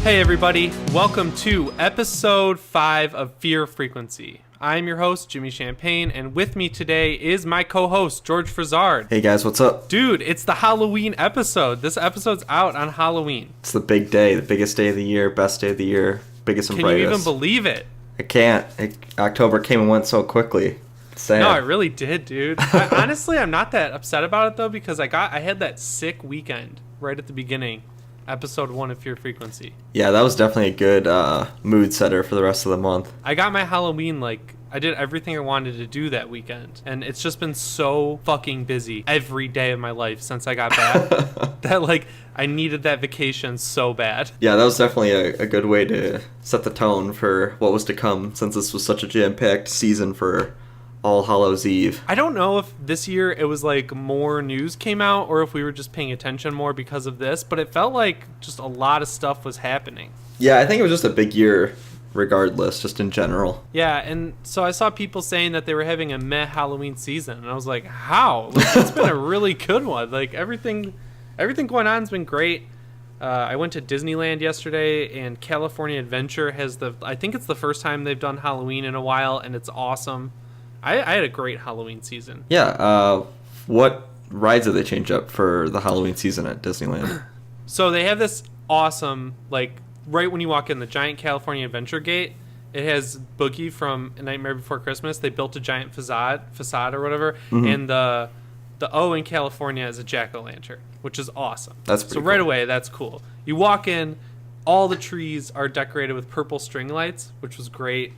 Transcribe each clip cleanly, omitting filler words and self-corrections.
Hey everybody, welcome to episode 5 of Fear Frequency. I'm your host, Jimmy Champagne, and with me today is my co-host, George Frizard. Hey guys, what's up? Dude, it's the Halloween episode. This episode's out on Halloween. It's the big day, the biggest day of the year, best day of the year, biggest and brightest. Can you even believe it? I can't. October came and went so quickly. It's sad. No, it really did, dude. Honestly, I'm not that upset about it though, because I had that sick weekend right at the beginning. Episode 1 of Fear Frequency. Yeah, that was definitely a good mood setter for the rest of the month. I got my Halloween, I did everything I wanted to do that weekend. And it's just been so fucking busy every day of my life since I got back that, I needed that vacation so bad. Yeah, that was definitely a good way to set the tone for what was to come, since this was such a jam-packed season for All Hallows Eve. I don't know if this year it was more news came out or if we were just paying attention more because of this, but it felt like just a lot of stuff was happening. Yeah, I think it was just a big year regardless, just in general. Yeah, and so I saw people saying that they were having a meh Halloween season, and I was like, how? It's been a really good one. Everything going on has been great. I went to Disneyland yesterday, and California Adventure I think it's the first time they've done Halloween in a while, and it's awesome. I had a great Halloween season. Yeah, what rides did they change up for the Halloween season at Disneyland? So they have this awesome, right when you walk in, the giant California Adventure gate, it has Boogie from Nightmare Before Christmas. They built a giant facade or whatever, and the O in California is a jack-o'-lantern, which is awesome. That's pretty cool. Right away, that's cool. You walk in, all the trees are decorated with purple string lights, which was great.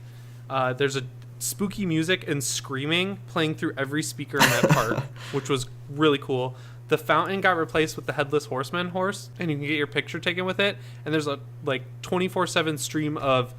There's a spooky music and screaming playing through every speaker in that park, which was really cool. The fountain got replaced with the Headless Horseman horse, and you can get your picture taken with it. And there's a 24/7 stream of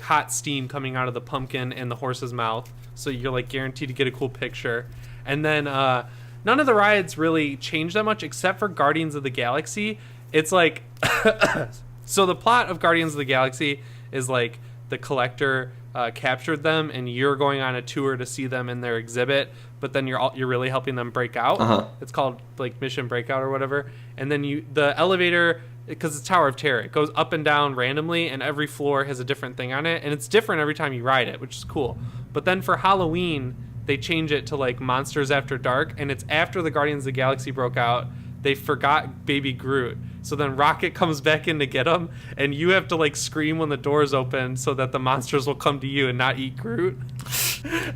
hot steam coming out of the pumpkin and the horse's mouth, so you're guaranteed to get a cool picture. And then none of the rides really changed that much except for Guardians of the Galaxy. It's so the plot of Guardians of the Galaxy is the collector captured them, and you're going on a tour to see them in their exhibit, but then you're really helping them break out. It's called Mission Breakout or whatever. And then the elevator, because it's Tower of Terror, it goes up and down randomly, and every floor has a different thing on it, and it's different every time you ride it, which is cool. But then for Halloween, they change it to Monsters After Dark, and it's after the Guardians of the Galaxy broke out. They forgot Baby Groot. So then Rocket comes back in to get him, and you have to scream when the doors open so that the monsters will come to you and not eat Groot.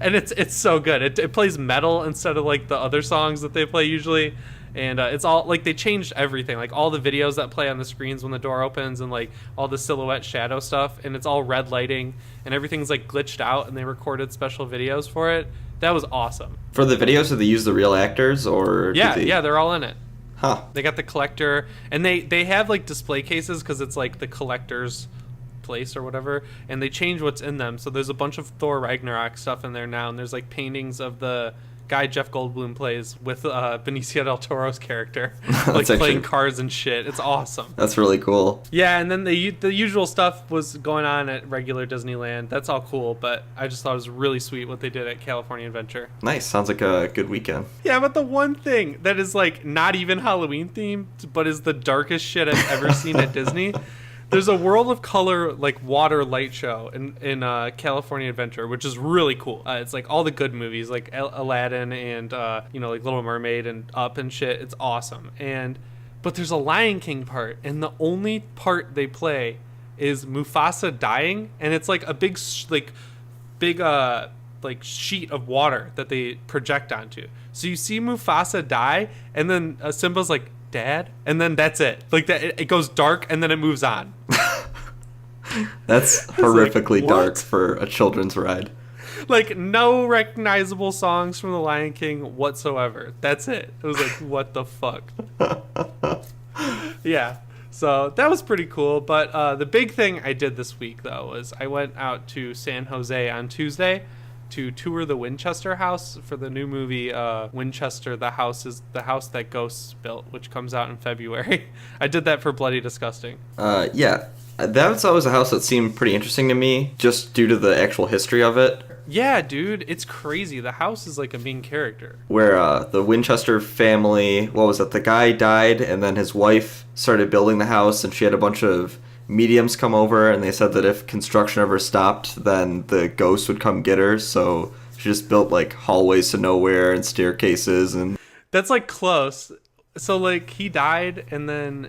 And it's so good. It plays metal instead of the other songs that they play usually. And it's all they changed everything, all the videos that play on the screens when the door opens, and all the silhouette shadow stuff, and it's all red lighting, and everything's glitched out, and they recorded special videos for it. That was awesome. For the videos, did they use the real actors, or yeah, they're all in it. Huh. They got the collector, and they have display cases because it's the collector's place or whatever, and they change what's in them. So there's a bunch of Thor Ragnarok stuff in there now, and there's paintings of the guy Jeff Goldblum plays with Benicio del Toro's character, playing cards and shit. It's awesome. That's really cool. Yeah, and then the usual stuff was going on at regular Disneyland. That's all cool, but I just thought it was really sweet what they did at California Adventure. Nice. Sounds like a good weekend. Yeah, but the one thing that is not even Halloween themed, but is the darkest shit I've ever seen at Disney. There's a World of Color water light show in California Adventure, which is really cool. It's all the good movies Aladdin and Little Mermaid and Up and shit. It's awesome. But there's a Lion King part, and the only part they play is Mufasa dying, and it's a big sheet of water that they project onto. So you see Mufasa die, and then Simba's Dad, and then that's it. It goes dark, and then it moves on. That's horrifically dark for a children's ride. No recognizable songs from The Lion King whatsoever. That's it. It was what the fuck? Yeah. So that was pretty cool. But the big thing I did this week, though, was I went out to San Jose on Tuesday to tour the Winchester house for the new movie Winchester, the house that ghosts built, which comes out in February. I did that for Bloody Disgusting. Yeah, that was always a house that seemed pretty interesting to me, just due to the actual history of it. Yeah, dude, it's crazy. The house is a main character. Where the Winchester family, what was it, the guy died, and then his wife started building the house, and she had a bunch of mediums come over, and they said that if construction ever stopped, then the ghost would come get her. So she just built like hallways to nowhere and staircases, and That's like close. So like he died, and then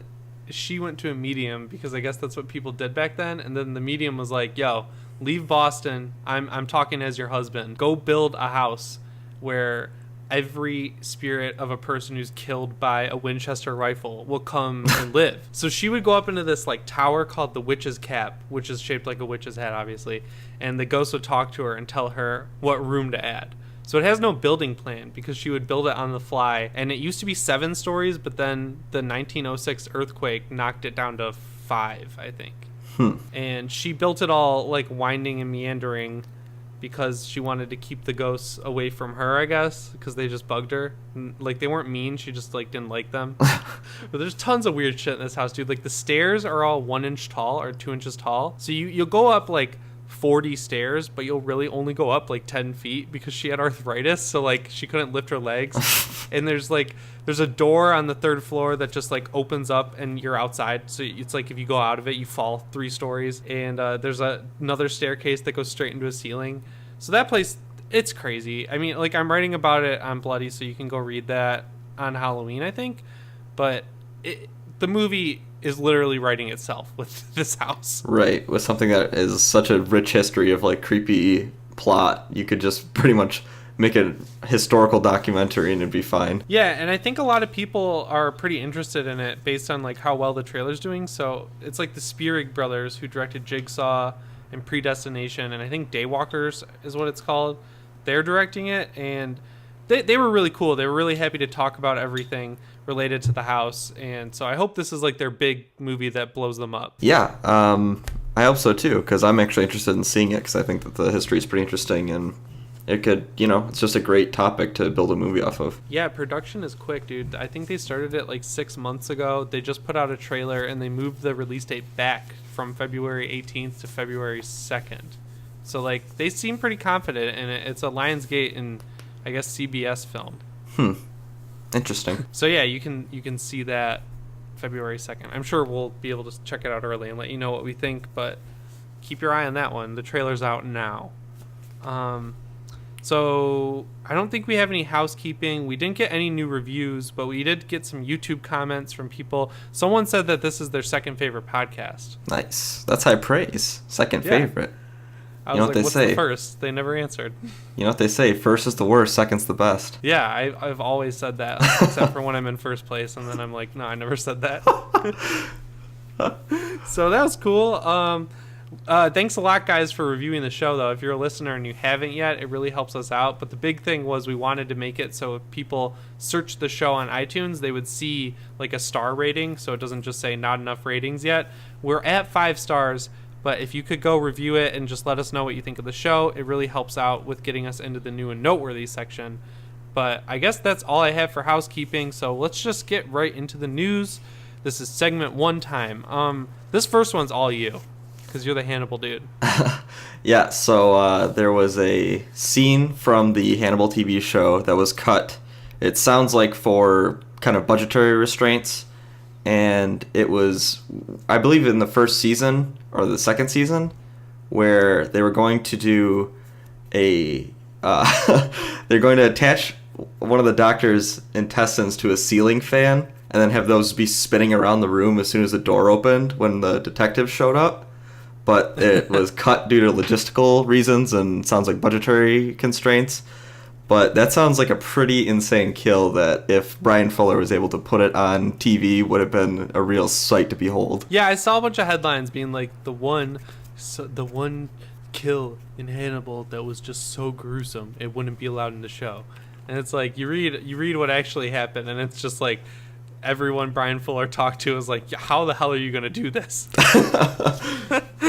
she went to a medium because I guess that's what people did back then. And then the medium was like, "Yo, leave Boston. I'm talking as your husband. Go build a house where every spirit of a person who's killed by a Winchester rifle will come and live." So she would go up into this like tower called the Witch's Cap, which is shaped like a witch's hat, obviously. And the ghost would talk to her and tell her what room to add. So it has no building plan because she would build it on the fly. And it used to be 7 stories, but then the 1906 earthquake knocked it down to 5, I think. And she built it all like winding and meandering because she wanted to keep the ghosts away from her, I guess, because they just bugged her. Like, they weren't mean, she just like didn't like them. But there's tons of weird shit in this house, dude. Like, the stairs are all 1 inch tall or 2 inches tall. So you'll go up like 40 stairs, but you'll really only go up like 10 feet because she had arthritis, so like she couldn't lift her legs. And there's a door on the 3rd floor that just like opens up and you're outside, so it's like if you go out of it you fall 3 stories. And there's another staircase that goes straight into a ceiling. So that place, it's crazy. I mean, like, I'm writing about it on Bloody, so you can go read that on Halloween, I think. But the movie is literally writing itself with this house. Right, with something that is such a rich history of like creepy plot, you could just pretty much make a historical documentary and it'd be fine. Yeah, and I think a lot of people are pretty interested in it based on like how well the trailer's doing. So it's like the Spierig brothers who directed Jigsaw and Predestination, and I think Daywalkers is what it's called. They're directing it, and they were really cool. They were really happy to talk about everything related to the house, and so I hope this is like their big movie that blows them up. Yeah, I hope so too, because I'm actually interested in seeing it, because I think that the history is pretty interesting, and it could, it's just a great topic to build a movie off of. Yeah, production is quick, dude. I think they started it like 6 months ago. They just put out a trailer, and they moved the release date back from February 18th to February 2nd. So like they seem pretty confident in it. It's a Lionsgate and I guess CBS film. Interesting. So yeah, you can see that February 2nd. I'm sure we'll be able to check it out early and let you know what we think, but keep your eye on that one. The trailer's out now. So I don't think we have any housekeeping. We didn't get any new reviews, but we did get some YouTube comments from people. Someone said that this is their second favorite podcast. Nice. That's high praise. Second favorite. I was like, what's the first? They never answered. You know what they say? First is the worst, second's the best. Yeah, I've always said that, except for when I'm in first place, and then I'm like, no, I never said that. So that was cool. Thanks a lot, guys, for reviewing the show, though. If you're a listener and you haven't yet, it really helps us out. But the big thing was we wanted to make it so if people search the show on iTunes, they would see like a star rating, so it doesn't just say not enough ratings yet. We're at 5 stars. But if you could go review it and just let us know what you think of the show, it really helps out with getting us into the new and noteworthy section. But I guess that's all I have for housekeeping, so let's just get right into the news. This is segment 1 time. This first one's all you, because you're the Hannibal dude. Yeah, so there was a scene from the Hannibal TV show that was cut. It sounds like for kind of budgetary restraints. And it was, I believe, in the first season or the second season, where they were going to do they're going to attach one of the doctor's intestines to a ceiling fan and then have those be spinning around the room as soon as the door opened when the detective showed up. But it was cut due to logistical reasons and sounds like budgetary constraints. But that sounds like a pretty insane kill that if Brian Fuller was able to put it on TV would have been a real sight to behold. Yeah, I saw a bunch of headlines being like the one kill in Hannibal that was just so gruesome it wouldn't be allowed in the show. And it's like you read what actually happened, and it's just like everyone Brian Fuller talked to is like, how the hell are you going to do this?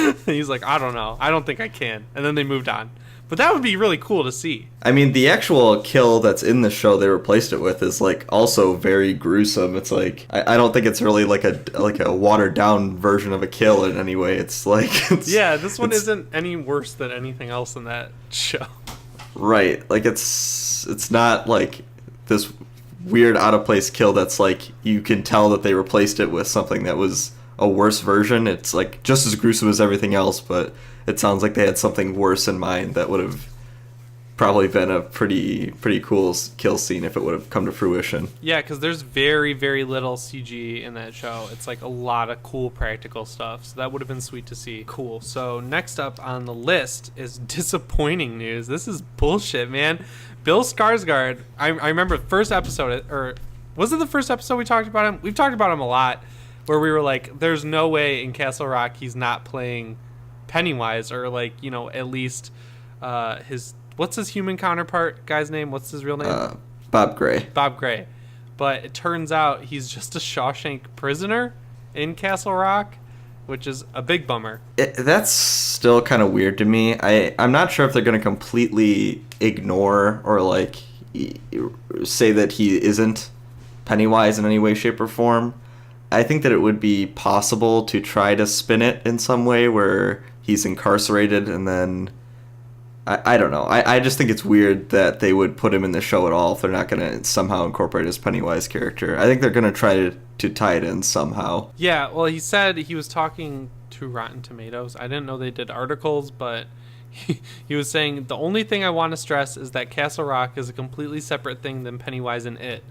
And he's like, I don't know. I don't think I can. And then they moved on. But that would be really cool to see. I mean, the actual kill that's in the show they replaced it with is like also very gruesome. It's like I don't think it's really like a watered down version of a kill in any way. It's like this one isn't any worse than anything else in that show. Right. Like it's not like this weird out of place kill that's like you can tell that they replaced it with something that was a worse version. It's like just as gruesome as everything else, but it sounds like they had something worse in mind that would have probably been a pretty cool kill scene if it would have come to fruition. Yeah, because there's very, very little CG in that show. It's like a lot of cool practical stuff. So that would have been sweet to see. Cool. So next up on the list is disappointing news. This is bullshit, man. Bill Skarsgård, I remember first episode, or was it the first episode we talked about him? We've talked about him a lot, where we were like, there's no way in Castle Rock he's not playing Pennywise, or like, you know, at least his... What's his human counterpart guy's name? What's his real name? Bob Gray. Bob Gray. But it turns out he's just a Shawshank prisoner in Castle Rock, which is a big bummer. That's still kind of weird to me. I'm not sure if they're going to completely ignore or like say that he isn't Pennywise in any way, shape, or form. I think that it would be possible to try to spin it in some way where he's incarcerated and then... I don't know. I just think it's weird that they would put him in the show at all if they're not going to somehow incorporate his Pennywise character. I think they're going to try to tie it in somehow. Yeah, well, he said he was talking to Rotten Tomatoes. I didn't know they did articles, but he was saying, the only thing I want to stress is that Castle Rock is a completely separate thing than Pennywise and It.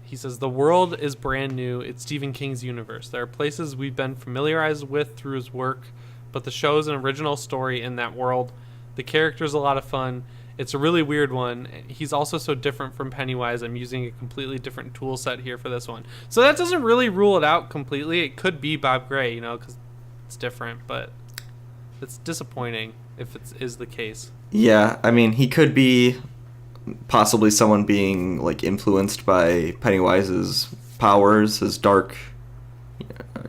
He says, the world is brand new. It's Stephen King's universe. There are places we've been familiarized with through his work, but the show is an original story in that world. The character's a lot of fun. It's a really weird one. He's also so different from Pennywise. I'm using a completely different tool set here for this one. So that doesn't really rule it out completely. It could be Bob Gray, you know, because it's different, but it's disappointing if it is the case. Yeah, I mean, he could be possibly someone being like influenced by Pennywise's powers, his dark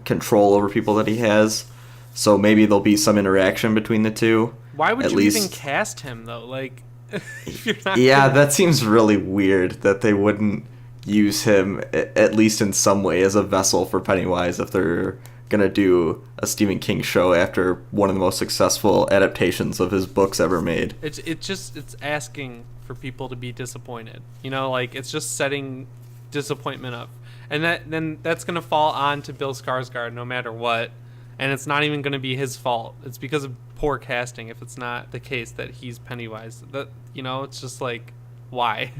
control over people that he has. So maybe there'll be some interaction between the two. Why would you even cast him, though? Like, if you're not... Yeah, that seems really weird that they wouldn't use him, at least in some way, as a vessel for Pennywise if they're going to do a Stephen King show after one of the most successful adaptations of his books ever made. It's asking for people to be disappointed. You know, like, it's just setting disappointment up. And then that's going to fall on to Bill Skarsgård no matter what. And it's not even going to be his fault. It's because of poor casting if it's not the case that he's Pennywise. That, you know, it's just like, why?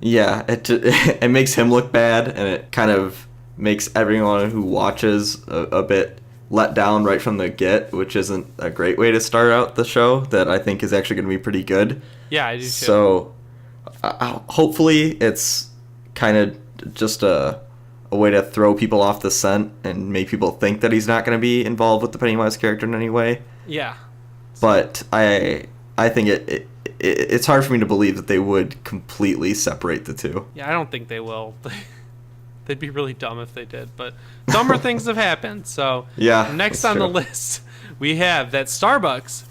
Yeah, it makes him look bad, and it kind of makes everyone who watches a bit let down right from the get, which isn't a great way to start out the show that I think is actually going to be pretty good. Yeah, I do too. So hopefully it's kind of just a way to throw people off the scent and make people think that he's not going to be involved with the Pennywise character in any way. Yeah. But I think it's hard for me to believe that they would completely separate the two. Yeah, I don't think they will. They'd be really dumb if they did, but dumber things have happened. So yeah, next on the list, we have that Starbucks.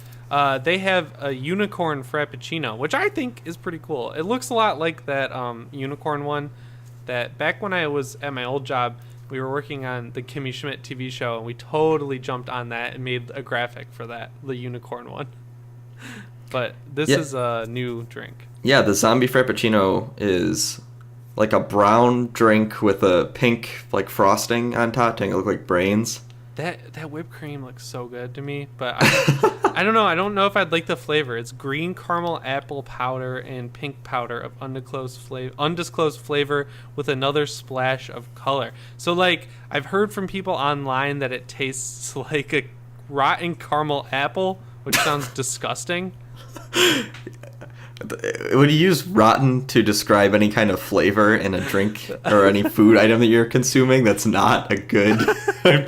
They have a unicorn frappuccino, which I think is pretty cool. It looks a lot like that unicorn one. That back when I was at my old job, we were working on the Kimmy Schmidt TV show, and we totally jumped on that and made a graphic for that, the unicorn one. But this is a new drink. Yeah, the Zombie Frappuccino is like a brown drink with a pink like frosting on top to look like brains. That whipped cream looks so good to me, but I don't know. I don't know if I'd like the flavor. It's green caramel apple powder and pink powder of undisclosed flavor with another splash of color. So, like, I've heard from people online that it tastes like a rotten caramel apple, which sounds disgusting. Would you use rotten to describe any kind of flavor in a drink or any food item that you're consuming? That's not a good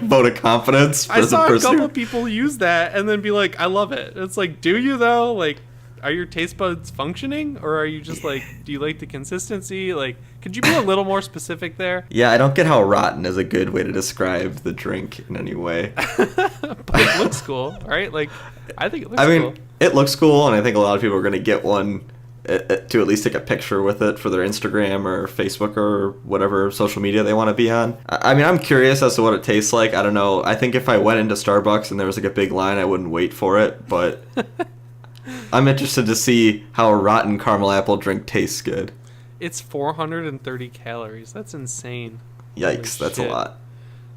vote of confidence. I saw a couple people use that and then be like, I love it. It's like, do you though? Like, are your taste buds functioning, or are you just like, do you like the consistency? Like, could you be a little more specific there? Yeah, I don't get how rotten is a good way to describe the drink in any way. But it looks cool, right? Like, I think it looks cool. It looks cool, and I think a lot of people are going to get one to at least take a picture with it for their Instagram or Facebook or whatever social media they want to be on. I mean, I'm curious as to what it tastes like. I don't know. I think if I went into Starbucks and there was like a big line, I wouldn't wait for it, but I'm interested to see how a rotten caramel apple drink tastes good. It's 430 calories. That's insane. Yikes, that's a lot.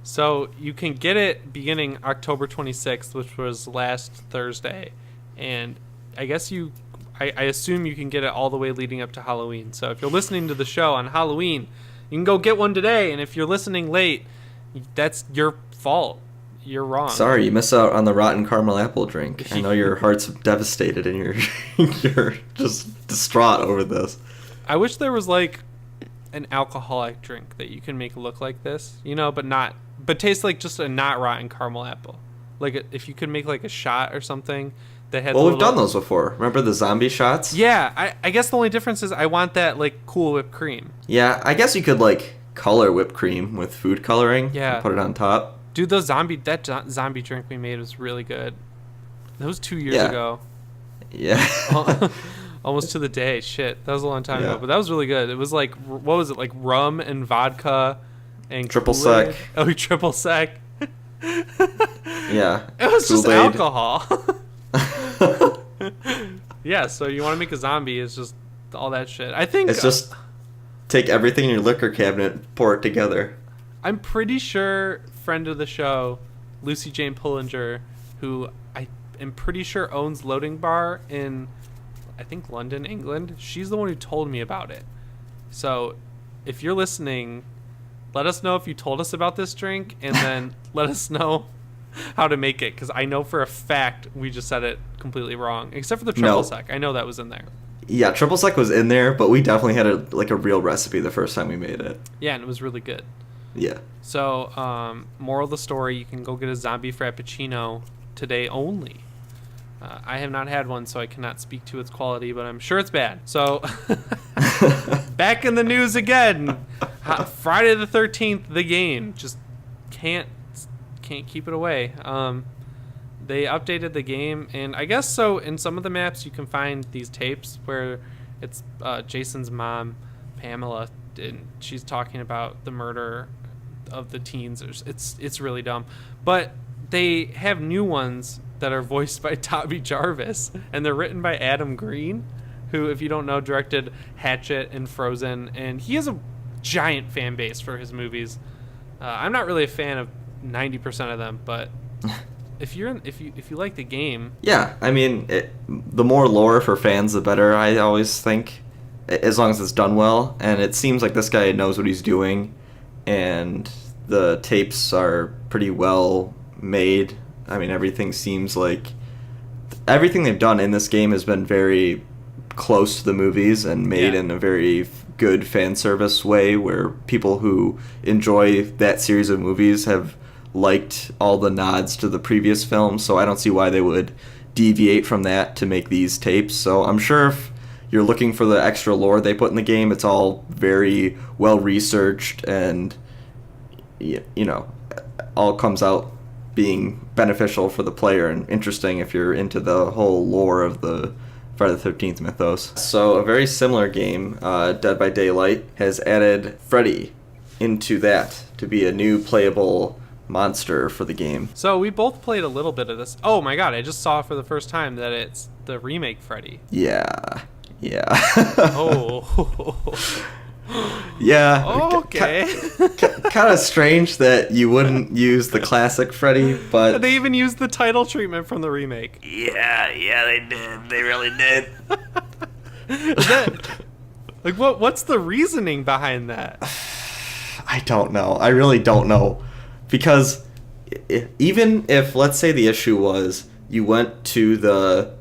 So you can get it beginning October 26th, which was last Thursday, and I guess I assume you can get it all the way leading up to Halloween. So if you're listening to the show on Halloween, you can go get one today, and if you're listening late, that's your fault. You're wrong. Sorry, you miss out on the rotten caramel apple drink. I know your heart's devastated and you're just distraught over this. I wish there was like an alcoholic drink that you can make look like this, but taste like just a not rotten caramel apple. Like if you could make like a shot or something that had. Well, we've done those before. Remember the zombie shots? Yeah, I guess the only difference is I want that like cool whipped cream. Yeah, I guess you could like color whipped cream with food coloring. Yeah. And put it on top. Dude, that zombie drink we made was really good. That was 2 years ago. Yeah. Almost to the day. Shit, that was a long time ago, but that was really good. It was like, what was it, like rum and vodka and triple Kool-Aid? sec. Oh, triple sec. Yeah. It was just Kool-Aid. alcohol. Yeah, so you want to make a zombie, it's just all that shit. I think it's just take everything in your liquor cabinet, pour it together. I'm pretty sure friend of the show, Lucy Jane Pullinger, who I am pretty sure owns Loading Bar in, I think, London, England. She's the one who told me about it. So if you're listening, let us know if you told us about this drink, and then let us know how to make it, because I know for a fact we just said it completely wrong, except for the triple sec. I know that was in there. Yeah, triple sec was in there, but we definitely had a real recipe the first time we made it. Yeah, and it was really good. Yeah. So, moral of the story, you can go get a Zombie Frappuccino today only. I have not had one, so I cannot speak to its quality, but I'm sure it's bad. So, back in the news again. Friday the 13th, the game. Just can't keep it away. They updated the game, and I guess so in some of the maps you can find these tapes where it's Jason's mom, Pamela, and she's talking about the murder of the teens. It's really dumb, but they have new ones that are voiced by Tommy Jarvis, and they're written by Adam Green, who, if you don't know, directed Hatchet and Frozen, and he has a giant fan base for his movies. I'm not really a fan of 90% of them, but if you like the game, yeah, I mean, the more lore for fans, the better. I always think, as long as it's done well, and it seems like this guy knows what he's doing, and the tapes are pretty well made. I mean, everything seems like everything they've done in this game has been very close to the movies and made in a very good fan service way, where people who enjoy that series of movies have liked all the nods to the previous films, so I don't see why they would deviate from that to make these tapes. So I'm sure if you're looking for the extra lore they put in the game, it's all very well researched, and all comes out being beneficial for the player and interesting if you're into the whole lore of the Friday the 13th mythos. So a very similar game, Dead by Daylight, has added Freddy into that to be a new playable monster for the game. So we both played a little bit of this. Oh my god, I just saw for the first time that it's the remake Freddy. Yeah. Oh. Yeah. Okay. Kind of strange that you wouldn't use the classic Freddy, but they even used the title treatment from the remake. Yeah, they did. They really did. Is that, like, what's the reasoning behind that? I don't know. I really don't know. Because even if, let's say the issue was you went to the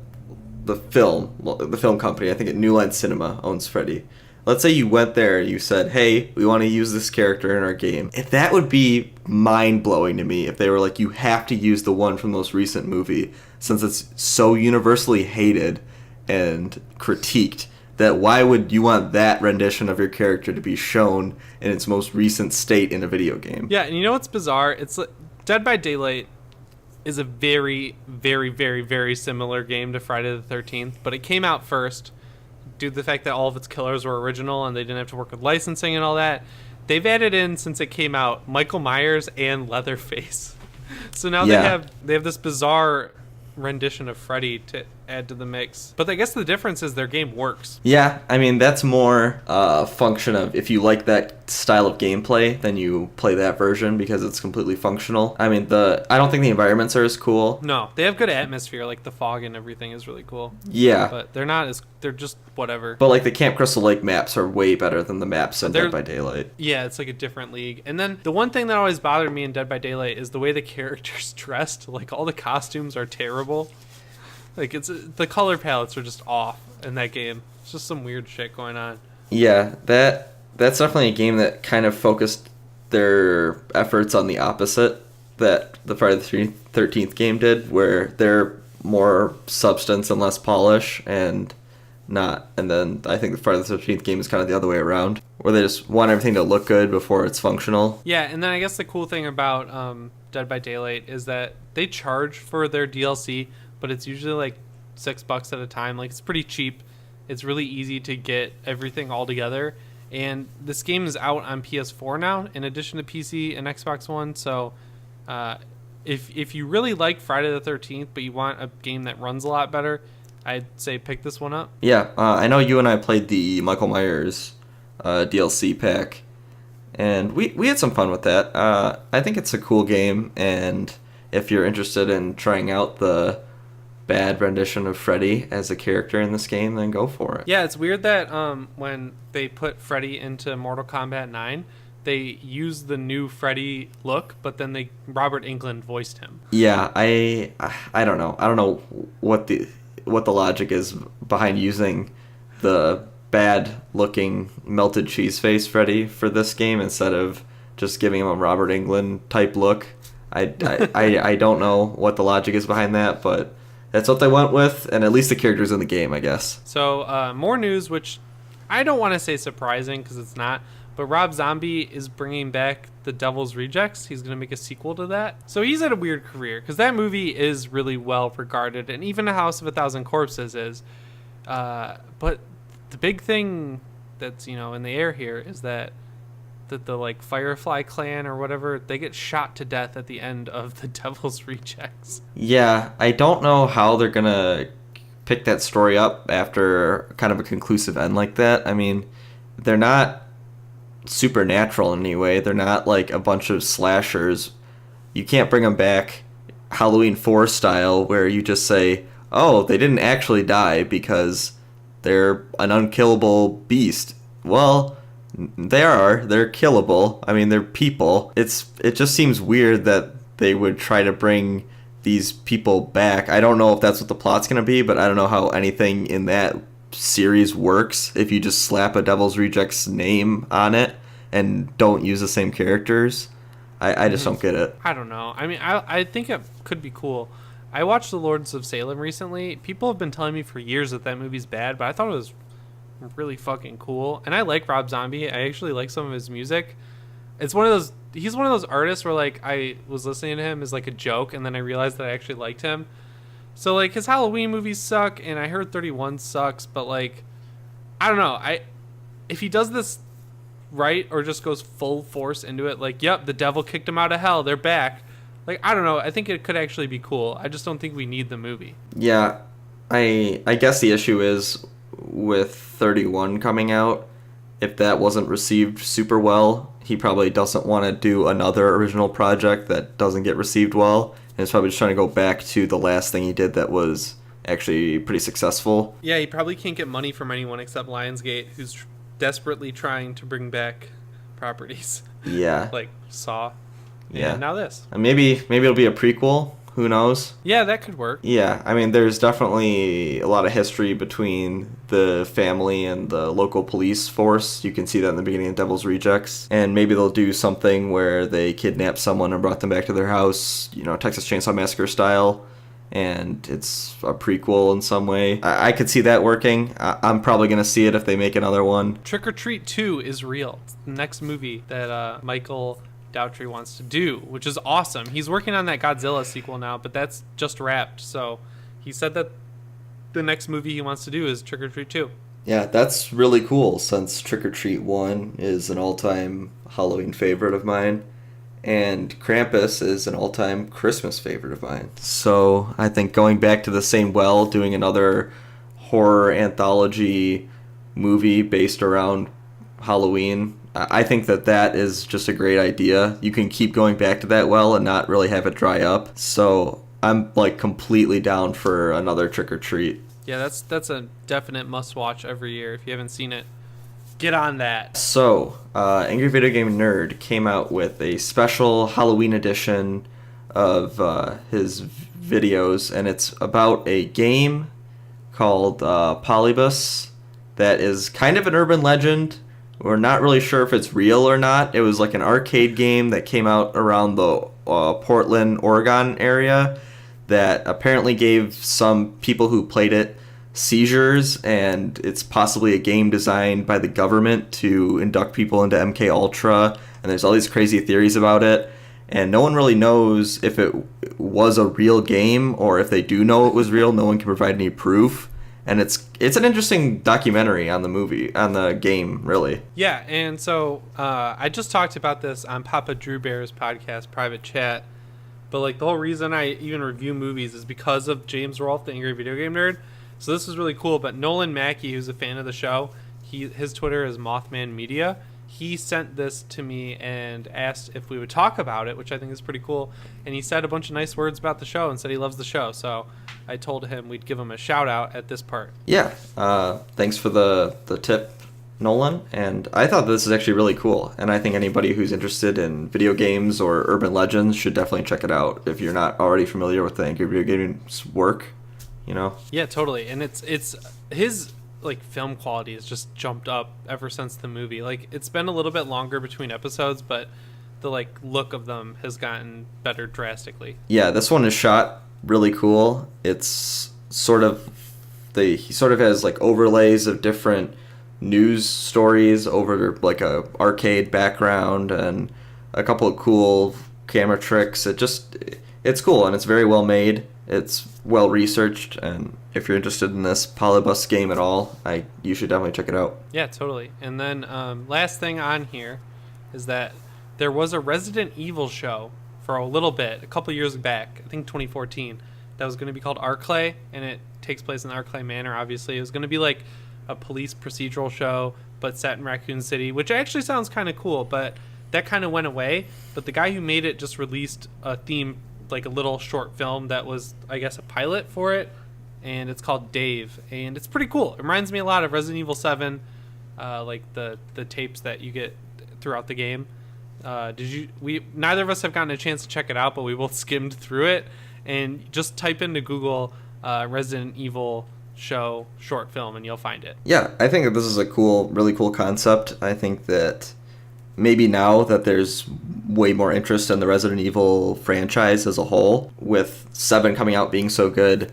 film company, I think at New Line Cinema owns Freddy. Let's say you went there and you said, hey, we want to use this character in our game. If that would be mind-blowing to me if they were like, you have to use the one from the most recent movie, since it's so universally hated and critiqued, that why would you want that rendition of your character to be shown in its most recent state in a video game? Yeah, and you know what's bizarre? It's like Dead by Daylight is a very, very, very, very similar game to Friday the 13th, but it came out first due to the fact that all of its killers were original and they didn't have to work with licensing and all that. They've added in, since it came out, Michael Myers and Leatherface. So now they have this bizarre rendition of Freddy to add to the mix. But I guess the difference is their game works. Yeah, I mean, that's more a function of if you like that style of gameplay, then you play that version because it's completely functional. I mean, I don't think the environments are as cool. No, they have good atmosphere, like the fog and everything is really cool. Yeah. But they're just whatever. But like the Camp Crystal Lake maps are way better than the maps in Dead by Daylight. Yeah, it's like a different league. And then the one thing that always bothered me in Dead by Daylight is the way the characters dressed. Like all the costumes are terrible. Like the color palettes are just off in that game. It's just some weird shit going on. Yeah, that's definitely a game that kind of focused their efforts on the opposite that the Friday the 13th game did, where they're more substance and less polish, and then I think the Friday the 13th game is kind of the other way around, where they just want everything to look good before it's functional. Yeah, and then I guess the cool thing about Dead by Daylight is that they charge for their DLC, but it's usually like $6 at a time. Like, it's pretty cheap. It's really easy to get everything all together. And this game is out on PS4 now, in addition to PC and Xbox One. So if you really like Friday the 13th, but you want a game that runs a lot better, I'd say pick this one up. Yeah, I know you and I played the Michael Myers DLC pack, and we had some fun with that. I think it's a cool game, and if you're interested in trying out the bad rendition of Freddy as a character in this game, then go for it. Yeah, it's weird that when they put Freddy into Mortal Kombat 9, they used the new Freddy look, but then Robert Englund voiced him. Yeah, I don't know. I don't know what the logic is behind using the bad looking melted cheese face Freddy for this game instead of just giving him a Robert Englund type look. I don't know what the logic is behind that, but that's what they went with, and at least the character's in the game, I guess. So, more news, which I don't want to say surprising because it's not, but Rob Zombie is bringing back The Devil's Rejects. He's going to make a sequel to that. So he's had a weird career because that movie is really well regarded, and even A House of a Thousand Corpses is. But the big thing that's, in the air here is that the like Firefly clan or whatever, they get shot to death at the end of The Devil's Rejects. Yeah, I don't know how they're going to pick that story up after kind of a conclusive end like that. I mean, they're not supernatural in any way. They're not like a bunch of slashers. You can't bring them back Halloween 4 style where you just say, oh, they didn't actually die because they're an unkillable beast. Well, they're killable. I mean, they're people. It just seems weird that they would try to bring these people back. I don't know if that's what the plot's going to be, but I don't know how anything in that series works if you just slap a Devil's Rejects name on it and don't use the same characters. I just don't get it. I don't know. I mean, I think it could be cool. I watched The Lords of Salem recently. People have been telling me for years that movie's bad, but I thought it was really fucking cool. And I like Rob Zombie. I actually like some of his music. He's one of those artists where like I was listening to him as like a joke, and then I realized that I actually liked him. So like his Halloween movies suck, and I heard 31 sucks, but like I don't know. If he does this right or just goes full force into it, like, yep, the devil kicked him out of hell, they're back. Like, I don't know. I think it could actually be cool. I just don't think we need the movie. Yeah, I guess the issue is with 31 coming out, if that wasn't received super well, he probably doesn't want to do another original project that doesn't get received well, and he's probably just trying to go back to the last thing he did that was actually pretty successful. Yeah, he probably can't get money from anyone except Lionsgate, who's desperately trying to bring back properties. Yeah. Like Saw. Yeah. And now this. And maybe it'll be a prequel. Who knows? Yeah, that could work. Yeah, I mean, there's definitely a lot of history between the family and the local police force. You can see that in the beginning of Devil's Rejects. And maybe they'll do something where they kidnapped someone and brought them back to their house, Texas Chainsaw Massacre style. And it's a prequel in some way. I could see that working. I'm probably going to see it if they make another one. Trick or Treat 2 is real. It's the next movie that Michael Dowtry wants to do, which is awesome. He's working on that Godzilla sequel now, but that's just wrapped. So he said that the next movie he wants to do is Trick or Treat 2. Yeah, that's really cool since Trick or Treat 1 is an all-time Halloween favorite of mine. And Krampus is an all-time Christmas favorite of mine. So I think going back to the same well, doing another horror anthology movie based around Halloween, I think that is just a great idea. You can keep going back to that well and not really have it dry up. So I'm like completely down for another Trick or Treat. Yeah, that's a definite must-watch every year. If you haven't seen it, get on that. So, Angry Video Game Nerd came out with a special Halloween edition of his videos, and it's about a game called Polybus that is kind of an urban legend. We're not really sure if it's real or not. It was like an arcade game that came out around the Portland, Oregon area that apparently gave some people who played it seizures, and it's possibly a game designed by the government to induct people into MK Ultra, and there's all these crazy theories about it, and no one really knows if it was a real game, or if they do know it was real, no one can provide any proof. And it's an interesting documentary on the game, really. Yeah, and so I just talked about this on Papa Drew Bear's podcast, Private Chat. But like the whole reason I even review movies is because of James Rolfe, the Angry Video Game Nerd. So this is really cool. But Nolan Mackey, who's a fan of the show, his Twitter is Mothman Media. He sent this to me and asked if we would talk about it, which I think is pretty cool. And he said a bunch of nice words about the show and said he loves the show. So I told him we'd give him a shout out at this part. Yeah. Thanks for the tip, Nolan. And I thought this is actually really cool. And I think anybody who's interested in video games or urban legends should definitely check it out if you're not already familiar with the Angry Video Game's work, you know? Yeah, totally. And it's his like film quality has just jumped up ever since the movie. Like it's been a little bit longer between episodes, but the like look of them has gotten better drastically. Yeah, this one is shot really cool. It's he sort of has like overlays of different news stories over like a arcade background and a couple of cool camera tricks. It's cool and it's very well made. It's well researched, and if you're interested in this Polybus game at all, you should definitely check it out. Yeah, totally. And then last thing on here is that there was a Resident Evil show for a little bit, a couple years back, I think 2014, that was going to be called Arclay, and it takes place in Arclay Manor, obviously. It was going to be like a police procedural show, but set in Raccoon City, which actually sounds kind of cool, but that kind of went away. But the guy who made it just released a theme, like a little short film that was, I guess, a pilot for it, and it's called Dave, and it's pretty cool. It reminds me a lot of Resident Evil 7, like the tapes that you get throughout the game. Neither of us have gotten a chance to check it out, but we both skimmed through it, and just type into Google Resident Evil show short film and you'll find it. Yeah, I think that this is a really cool concept. I think that maybe now that there's way more interest in the Resident Evil franchise as a whole, with 7 coming out being so good,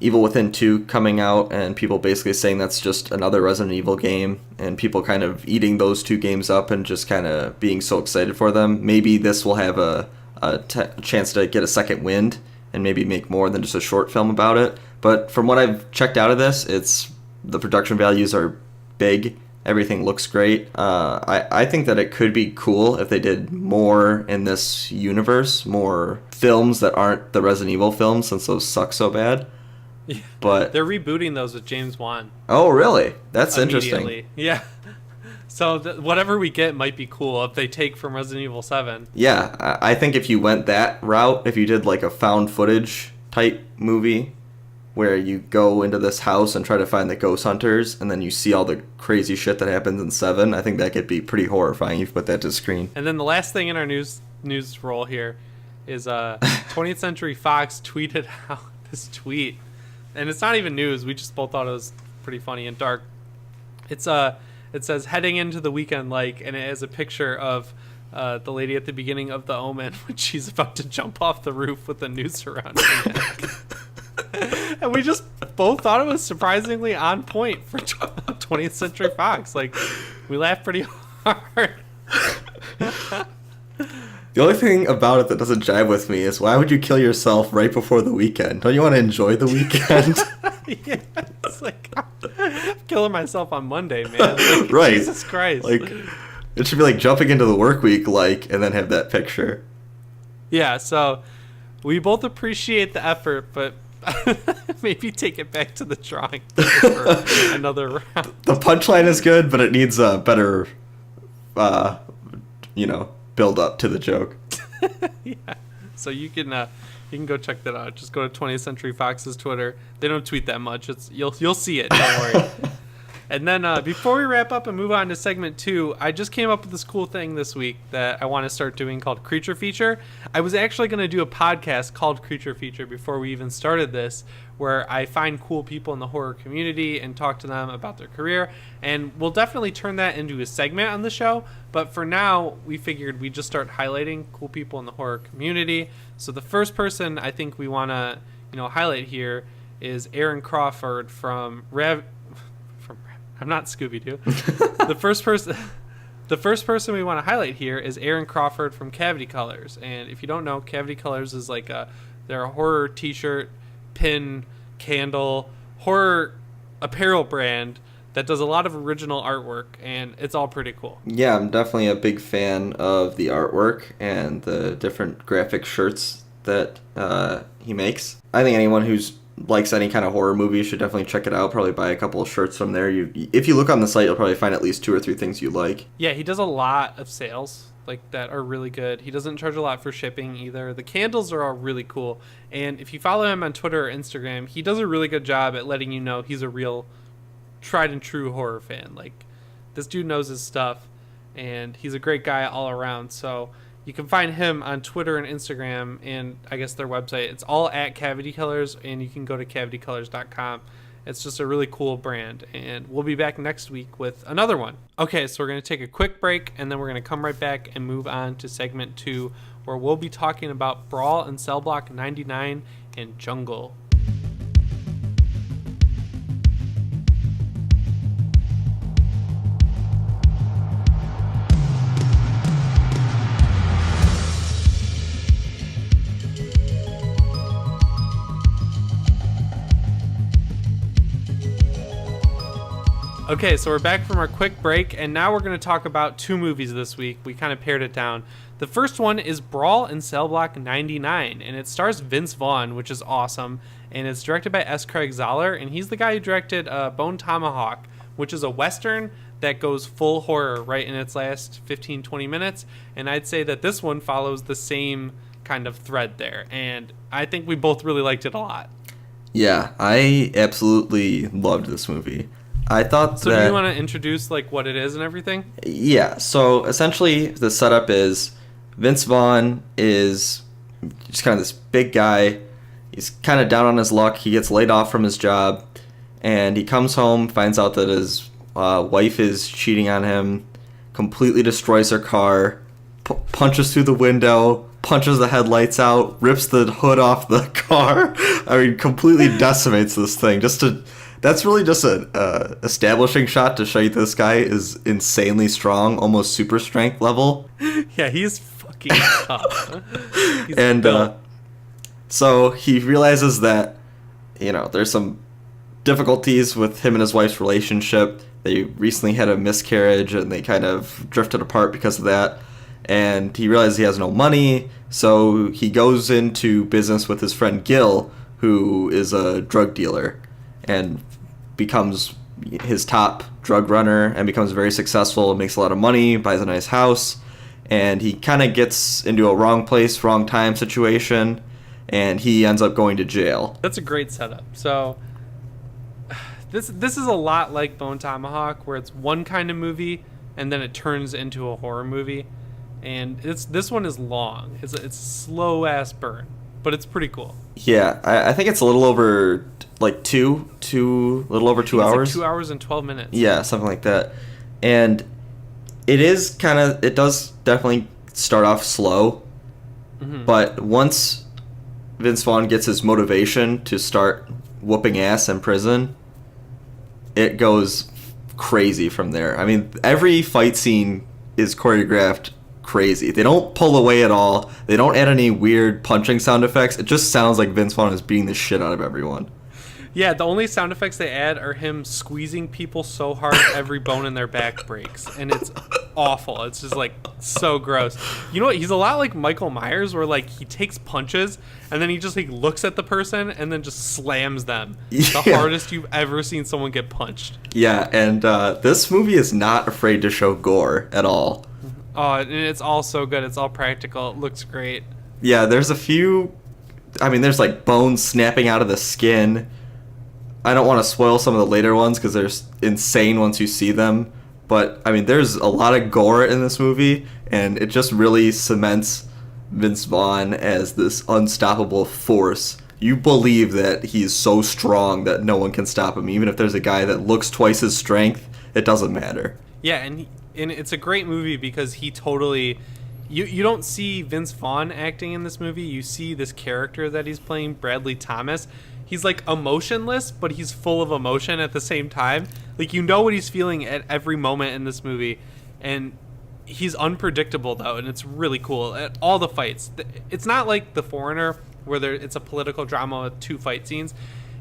Evil Within 2 coming out, and people basically saying that's just another Resident Evil game, and people kind of eating those 2 games up and just kind of being so excited for them. Maybe this will have a chance to get a second wind and maybe make more than just a short film about it. But from what I've checked out of this, the production values are big. Everything looks great. I think that it could be cool if they did more in this universe, more films that aren't the Resident Evil films, since those suck so bad. Yeah. But they're rebooting those with James Wan. Oh, really? That's interesting. Yeah. So whatever we get might be cool if they take from Resident Evil 7. Yeah, I think if you went that route, if you did like a found footage type movie, where you go into this house and try to find the ghost hunters, and then you see all the crazy shit that happens in 7, I think that could be pretty horrifying if you put that to screen. And then the last thing in our news roll here is 20th Century Fox tweeted out this tweet. And it's not even news, we just both thought it was pretty funny and dark. It says, heading into the weekend like, and it has a picture of the lady at the beginning of The Omen when she's about to jump off the roof with the noose around her neck. And we just both thought it was surprisingly on point for 20th Century Fox. Like, we laughed pretty hard. The only thing about it that doesn't jive with me is, why would you kill yourself right before the weekend? Don't you want to enjoy the weekend? Yeah, it's like, I'm killing myself on Monday, man. Like, Right. Jesus Christ. Like, It should be like jumping into the work week, and then have that picture. Yeah, so we both appreciate the effort, but maybe take it back to the drawing board for another round. The punchline is good, but it needs a better, build up to the joke. Yeah. So you can go check that out. Just go to 20th Century Fox's Twitter. They don't tweet that much. You'll see it. Don't worry. And then before we wrap up and move on to segment 2, I just came up with this cool thing this week that I want to start doing called Creature Feature. I was actually going to do a podcast called Creature Feature before we even started this, where I find cool people in the horror community and talk to them about their career. And we'll definitely turn that into a segment on the show. But for now, we figured we'd just start highlighting cool people in the horror community. So the first person I think we want to highlight here is Aaron Crawford from I'm not Scooby-Doo. The first person we want to highlight here is Aaron Crawford from Cavity Colors. And if you don't know, Cavity Colors is they're a horror t-shirt, pin, candle, horror apparel brand that does a lot of original artwork, and it's all pretty cool. Yeah, I'm definitely a big fan of the artwork and the different graphic shirts that he makes. I think anyone who's likes any kind of horror movie should definitely check it out. Probably buy a couple of shirts from there. If you look on the site, you'll probably find at least 2 or 3 things you like. Yeah, he does a lot of sales that are really good. He doesn't charge a lot for shipping either. The candles are all really cool. And if you follow him on Twitter or Instagram, he does a really good job at letting you know he's a real tried and true horror fan. This dude knows his stuff, and he's a great guy all around. So you can find him on Twitter and Instagram, and I guess their website. It's all at Cavity Colors, and you can go to cavitycolors.com. It's just a really cool brand, and we'll be back next week with another one. Okay, so we're going to take a quick break, and then we're going to come right back and move on to segment 2, where we'll be talking about Brawl and Cell Block 99 and Jungle. Okay, so we're back from our quick break, and now we're going to talk about 2 movies this week. We kind of pared it down. The first one is Brawl and Cell Block 99, and it stars Vince Vaughn, which is awesome, and it's directed by S. Craig Zahler, and he's the guy who directed Bone Tomahawk, which is a Western that goes full horror right in its last 15-20 minutes, and I'd say that this one follows the same kind of thread there, and I think we both really liked it a lot. Yeah, I absolutely loved this movie. I thought so do you want to introduce what it is and everything? Yeah, so essentially the setup is Vince Vaughn is just kind of this big guy. He's kind of down on his luck. He gets laid off from his job, and he comes home, finds out that his wife is cheating on him, completely destroys her car, punches through the window, punches the headlights out, rips the hood off the car. I mean, completely decimates this thing That's really just an establishing shot to show you this guy is insanely strong, almost super strength level. Yeah, he's fucking tough. And so he realizes that, there's some difficulties with him and his wife's relationship. They recently had a miscarriage, and they kind of drifted apart because of that. And he realizes he has no money, so he goes into business with his friend Gil, who is a drug dealer, and becomes his top drug runner and becomes very successful, makes a lot of money, buys a nice house, and he kind of gets into a wrong place, wrong time situation, and he ends up going to jail. That's a great setup. So this is a lot like Bone Tomahawk, where it's one kind of movie and then it turns into a horror movie, and this one is long. It's a slow ass burn, but it's pretty cool. Yeah, I think it's a little over little over 2 hours. It's 2 hours and 12 minutes. Yeah, something like that. And it does definitely start off slow, but once Vince Vaughn gets his motivation to start whooping ass in prison, it goes crazy from there. I mean, every fight scene is choreographed crazy. They don't pull away at all. They don't add any weird punching sound effects. It just sounds like Vince Vaughn is beating the shit out of everyone. Yeah, the only sound effects they add are him squeezing people so hard every bone in their back breaks. And it's awful. It's just like so gross. You know what? He's a lot like Michael Myers, where like he takes punches and then he just like looks at the person and then just slams them. The hardest you've ever seen someone get punched. Yeah, and this movie is not afraid to show gore at all. Oh, and it's all so good. It's all practical. It looks great. Yeah, there's a few. I mean, there's like bones snapping out of the skin. I don't want to spoil some of the later ones because they're insane once you see them. But, I mean, there's a lot of gore in this movie, and it just really cements Vince Vaughn as this unstoppable force. You believe that he's so strong that no one can stop him. Even if there's a guy that looks twice his strength, it doesn't matter. Yeah, and it's a great movie because he totally... You don't see Vince Vaughn acting in this movie. You see this character that he's playing, Bradley Thomas. He's like emotionless, but he's full of emotion at the same time. Like, you know what he's feeling at every moment in this movie. And he's unpredictable, though, and it's really cool. At all the fights. It's not like The Foreigner, where it's a political drama with 2 fight scenes.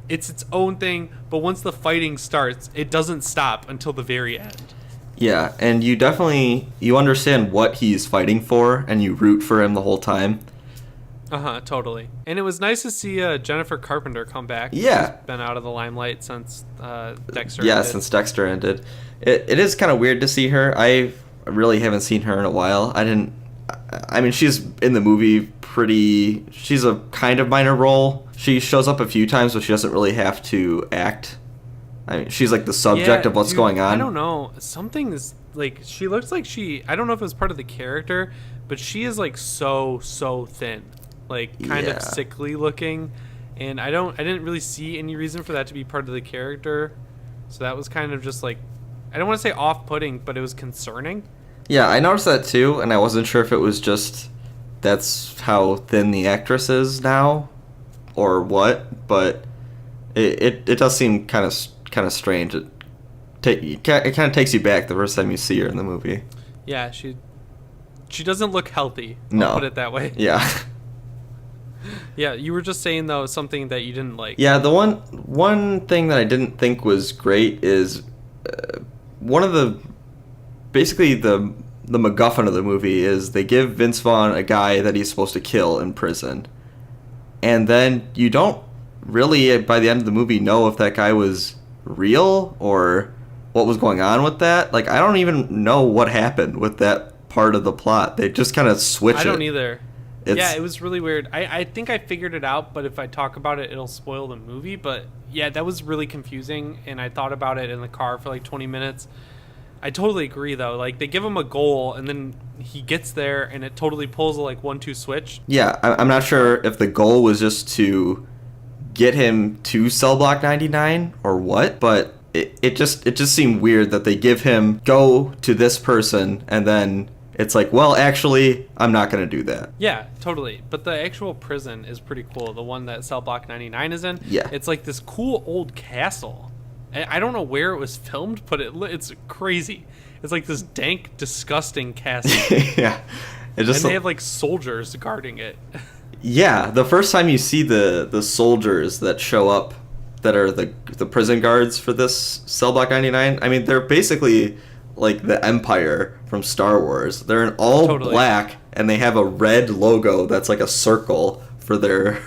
It's its own thing, but once the fighting starts, it doesn't stop until the very end. Yeah, and you understand what he's fighting for, and you root for him the whole time. Totally. And it was nice to see Jennifer Carpenter come back. Yeah. She's been out of the limelight since Dexter Yeah, ended. since Dexter ended. It is kind of weird to see her. I really haven't seen her in a while. I mean, she's in the movie she's a kind of minor role. She shows up a few times, but she doesn't really have to act. I mean, she's like the subject of what's going on. I don't know. Something is like, she looks like I don't know if it was part of the character, but she is like so thin. Like kind of sickly looking, and I didn't really see any reason for that to be part of the character, so that was kind of just like, I don't want to say off-putting, but it was concerning. Yeah, I noticed that too, and I wasn't sure if it was just that's how thin the actress is now, or what, but it does seem kind of strange. It kind of takes you back the first time you see her in the movie. Yeah, she doesn't look healthy. No, I'll put it that way. Yeah. Yeah, you were just saying, though, something that you didn't like. Yeah, the one thing that I didn't think was great is one of the... Basically, the MacGuffin of the movie is they give Vince Vaughn a guy that he's supposed to kill in prison. And then you don't really, by the end of the movie, know if that guy was real or what was going on with that. Like, I don't even know what happened with that part of the plot. They just kind of switch it. I don't either. Yeah, it was really weird. I think I figured it out, but if I talk about it, it'll spoil the movie. But yeah, that was really confusing, and I thought about it in the car for like 20 minutes. I totally agree, though. Like, they give him a goal, and then he gets there, and it totally pulls a like 1-2 switch. Yeah, I'm not sure if the goal was just to get him to Cell Block 99 or what, but it just seemed weird that they give him go to this person, and then it's like, well, actually, I'm not going to do that. Yeah, totally. But the actual prison is pretty cool. The one that Cell Block 99 is in. Yeah. It's like this cool old castle. I don't know where it was filmed, but it's crazy. It's like this dank, disgusting castle. Yeah. And they have like soldiers guarding it. Yeah, the first time you see the soldiers that show up that are the prison guards for this Cell Block 99, I mean, they're basically like the Empire from Star Wars. They're in all black, and they have a red logo that's like a circle for their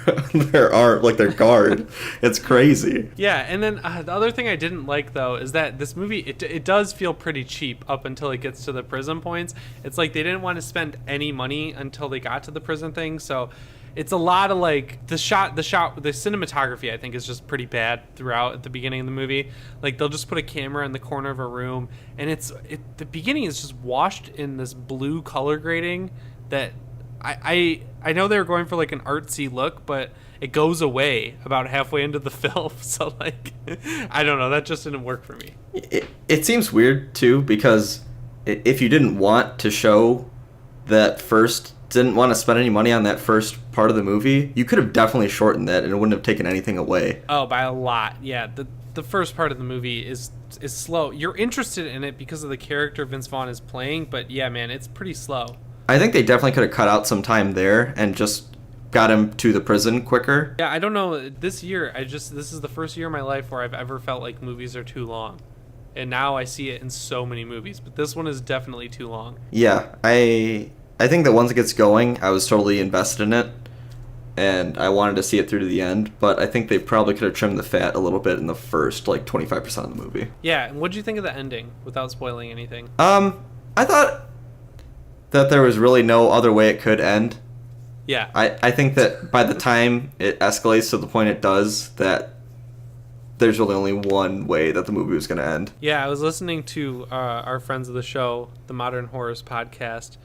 arm, like their guard. It's crazy. Yeah, and then the other thing I didn't like, though, is that this movie, it does feel pretty cheap up until it gets to the prison points. It's like they didn't want to spend any money until they got to the prison thing, so it's a lot of like the cinematography, I think, is just pretty bad throughout at the beginning of the movie. Like, they'll just put a camera in the corner of a room, and the beginning is just washed in this blue color grading that I know they were going for like an artsy look, but it goes away about halfway into the film. So like, I don't know, that just didn't work for me. It seems weird too, because if you didn't want to show didn't want to spend any money on that first part of the movie, you could have definitely shortened that and it wouldn't have taken anything away. Oh, by a lot. Yeah, the first part of the movie is slow. You're interested in it because of the character Vince Vaughn is playing, but yeah, man, it's pretty slow. I think they definitely could have cut out some time there and just got him to the prison quicker. Yeah, I don't know. This year, this is the first year of my life where I've ever felt like movies are too long. and now I see it in so many movies. But this one is definitely too long. Yeah, I think that once it gets going, I was totally invested in it, and I wanted to see it through to the end. But I think they probably could have trimmed the fat a little bit in the first 25% of the movie. Yeah, and what did you think of the ending, without spoiling anything? I thought that there was really no other way it could end. Yeah. I think that by the time it escalates to the point it does, that there's really only one way that the movie was going to end. Yeah, I was listening to our friends of the show, the Modern Horrors podcast,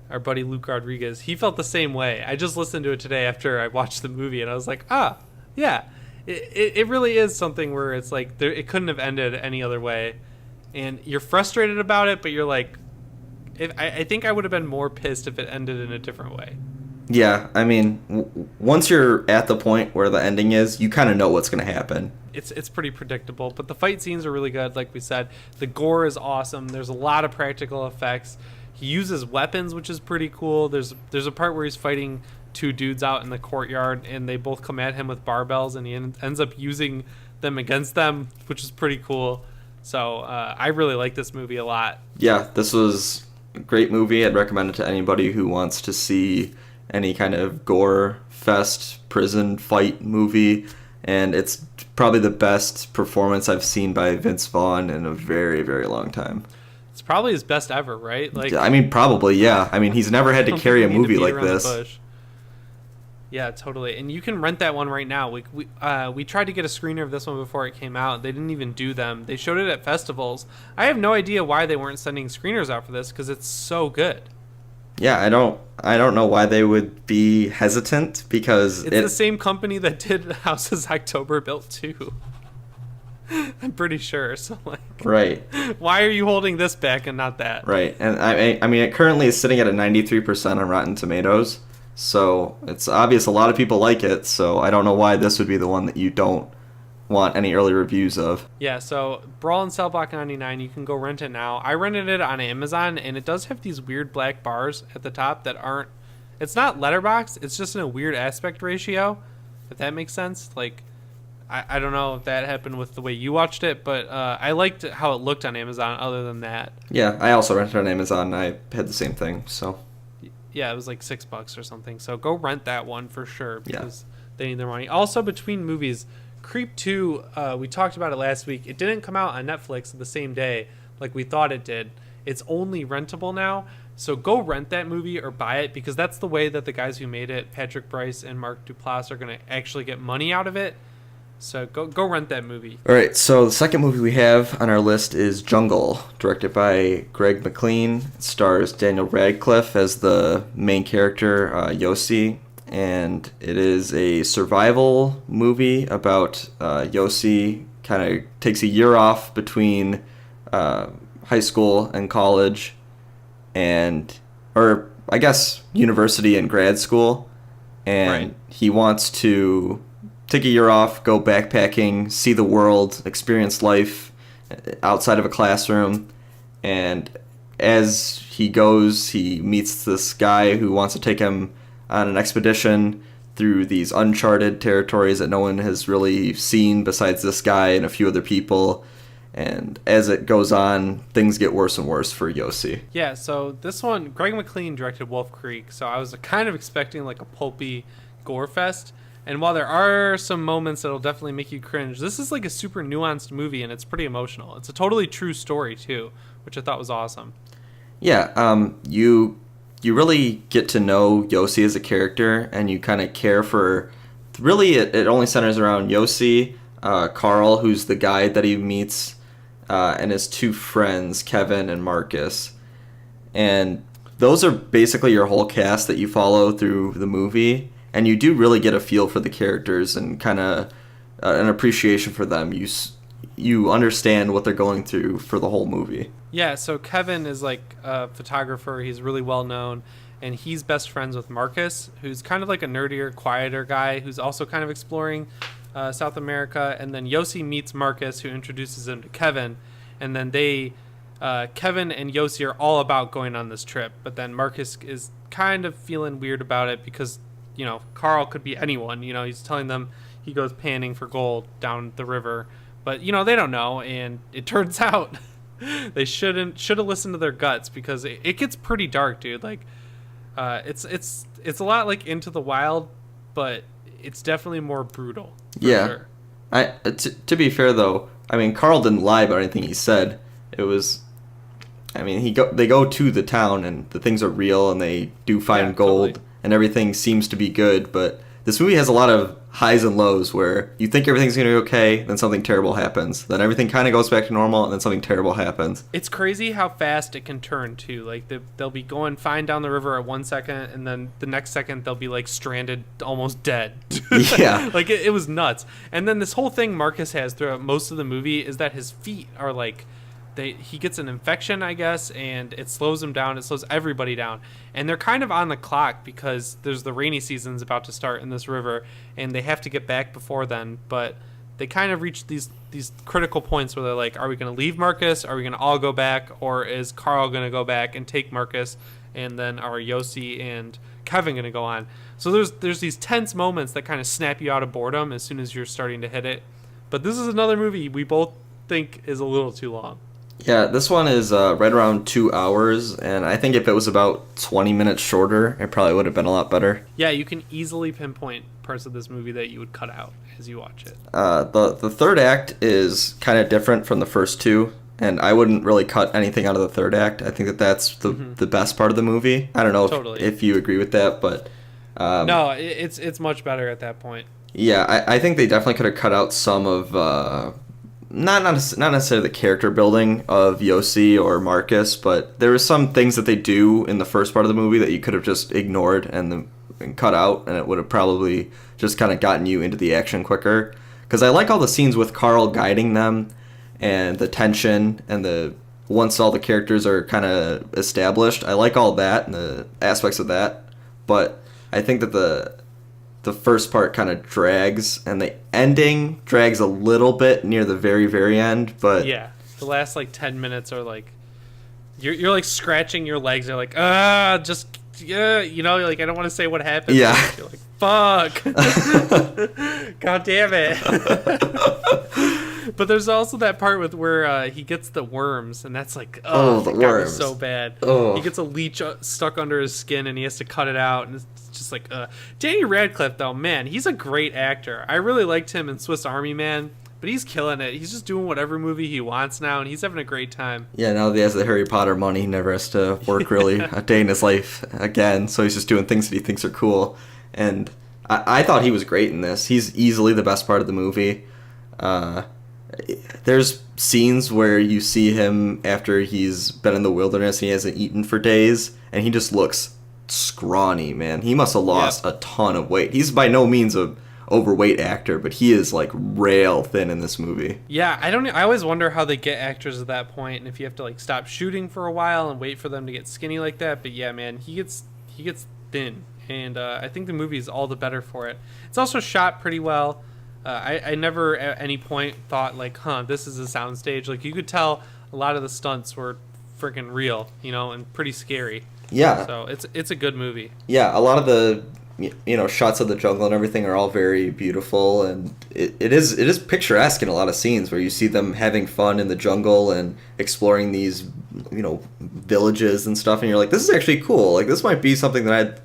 our buddy Luke Rodriguez. He felt the same way. I just listened to it today after I watched the movie, and I was like, yeah. It really is something where it's like it couldn't have ended any other way. And you're frustrated about it, but you're like, I think I would have been more pissed if it ended in a different way. Yeah, I mean, once you're at the point where the ending is, you kind of know what's going to happen. It's pretty predictable, but the fight scenes are really good, like we said. The gore is awesome. There's a lot of practical effects. He uses weapons, which is pretty cool. There's a part where he's fighting two dudes out in the courtyard, and they both come at him with barbells, and he ends up using them against them, which is pretty cool. So I really like this movie a lot. Yeah, this was a great movie. I'd recommend it to anybody who wants to see any kind of gore fest prison fight movie, and it's probably the best performance I've seen by Vince Vaughn in a very, very long time. It's probably his best ever, right? Like, I mean, probably, yeah. I mean, he's never had to carry a movie like this. Yeah, totally. And you can rent that one right now. We tried to get a screener of this one before it came out. They didn't even do them. They showed it at festivals. I have no idea why they weren't sending screeners out for this, because it's so good. Yeah, I don't know why they would be hesitant, because it's the same company that did Houses October Built 2. I'm pretty sure. So like, right. Why are you holding this back and not that? Right. And I mean, it currently is sitting at a 93% on Rotten Tomatoes. So it's obvious a lot of people like it. So I don't know why this would be the one that you don't want any early reviews of. Yeah, so Brawl and Cell Block 99, you can go rent it now. I rented it on Amazon, and it does have these weird black bars at the top that aren't... It's not letterboxd, it's just in a weird aspect ratio, if that makes sense. Like, I don't know if that happened with the way you watched it, but I liked how it looked on Amazon other than that. Yeah, I also rented on Amazon, and I had the same thing, so... Yeah, it was like $6 or something, so go rent that one for sure, because they need their money. Also, between movies... Creep 2, we talked about it last week. It didn't come out on Netflix the same day like we thought it did. It's only rentable now. So go rent that movie or buy it, because that's the way that the guys who made it, Patrick Bryce and Mark Duplass, are going to actually get money out of it. So go rent that movie. All right, so the second movie we have on our list is Jungle, directed by Greg McLean. It stars Daniel Radcliffe as the main character, Yossi. And it is a survival movie about Yossi kind of takes a year off between high school and college, or I guess university and grad school, and he wants to take a year off, go backpacking, see the world, experience life outside of a classroom, and as he goes, he meets this guy who wants to take him on an expedition through these uncharted territories that no one has really seen besides this guy and a few other people. And as it goes on, things get worse and worse for Yossi. Yeah, so this one, Greg McLean directed Wolf Creek, so I was kind of expecting like a pulpy gore fest. And while there are some moments that'll definitely make you cringe, this is like a super nuanced movie, and it's pretty emotional. It's a totally true story too, which I thought was awesome. Yeah, you really get to know Yossi as a character, and you kind of care for... Really, it only centers around Yossi, Carl, who's the guide that he meets, and his two friends, Kevin and Marcus. And those are basically your whole cast that you follow through the movie, and you do really get a feel for the characters and kind of an appreciation for them. You understand what they're going through for the whole movie. Yeah, so Kevin is like a photographer. He's really well known, and he's best friends with Marcus, who's kind of like a nerdier, quieter guy who's also kind of exploring South America. And then Yossi meets Marcus, who introduces him to Kevin, and then Kevin and Yossi are all about going on this trip. But then Marcus is kind of feeling weird about it because, you know, Carl could be anyone. You know, he's telling them he goes panning for gold down the river. But they don't know, and it turns out they should have listened to their guts, because it gets pretty dark, dude. Like, it's a lot like Into the Wild, but it's definitely more brutal. Yeah. Sure. To be fair though, I mean, Carl didn't lie about anything he said. It was, I mean, they go to the town and the things are real and they do find gold totally. and everything seems to be good. But this movie has a lot of highs and lows where you think everything's going to be okay, then something terrible happens. Then everything kind of goes back to normal, and then something terrible happens. It's crazy how fast it can turn, too. Like, they'll be going fine down the river at 1 second, and then the next second they'll be, like, stranded, almost dead. Yeah. Like, it was nuts. And then this whole thing Marcus has throughout most of the movie is that his feet are, like... he gets an infection, I guess, and it slows him down. It slows everybody down. And they're kind of on the clock because there's the rainy season's about to start in this river, and they have to get back before then. But they kind of reach these critical points where they're like, are we going to leave Marcus? Are we going to all go back? Or is Carl going to go back and take Marcus? And then are Yossi and Kevin going to go on? So there's these tense moments that kind of snap you out of boredom as soon as you're starting to hit it. But this is another movie we both think is a little too long. Yeah, this one is right around 2 hours, and I think if it was about 20 minutes shorter, it probably would have been a lot better. Yeah, you can easily pinpoint parts of this movie that you would cut out as you watch it. The third act is kind of different from the first two, and I wouldn't really cut anything out of the third act. I think that's the best part of the movie. I don't know if you agree with that, but... no, it's much better at that point. Yeah, I think they definitely could have cut out some of... Not necessarily the character building of Yossi or Marcus, but there were some things that they do in the first part of the movie that you could have just ignored and cut out, and it would have probably just kind of gotten you into the action quicker. Because I like all the scenes with Carl guiding them, and the tension, and once all the characters are kind of established. I like all that and the aspects of that, but I think that the first part kind of drags, and the ending drags a little bit near the very, very end, but... Yeah, the last, 10 minutes are, You're, scratching your legs. You're like, just... Yeah, you're like, I don't want to say what happened. Yeah. You're like, fuck. God damn it. But there's also that part where he gets the worms, and that's like, the worms. So bad. Oh. He gets a leech stuck under his skin, and he has to cut it out, and it's just like, Danny Radcliffe, though, man, he's a great actor. I really liked him in Swiss Army Man, but he's killing it. He's just doing whatever movie he wants now, and he's having a great time. Yeah, now that he has the Harry Potter money, he never has to work really a day in his life again, so he's just doing things that he thinks are cool. And I thought he was great in this. He's easily the best part of the movie. There's scenes where you see him after he's been in the wilderness and he hasn't eaten for days, and he just looks scrawny, man. He must have lost a ton of weight. He's by no means a overweight actor, but he is rail thin in this movie. Yeah, I always wonder how they get actors at that point, and if you have to stop shooting for a while and wait for them to get skinny like that. But yeah, man, he gets thin, and I think the movie is all the better for it. It's also shot pretty well. I never at any point thought this is a soundstage. You could tell a lot of the stunts were freaking real, and pretty scary. Yeah. So it's a good movie. Yeah, a lot of the shots of the jungle and everything are all very beautiful, and it is picturesque in a lot of scenes where you see them having fun in the jungle and exploring these villages and stuff, and you're like, this is actually cool. This might be something that I'd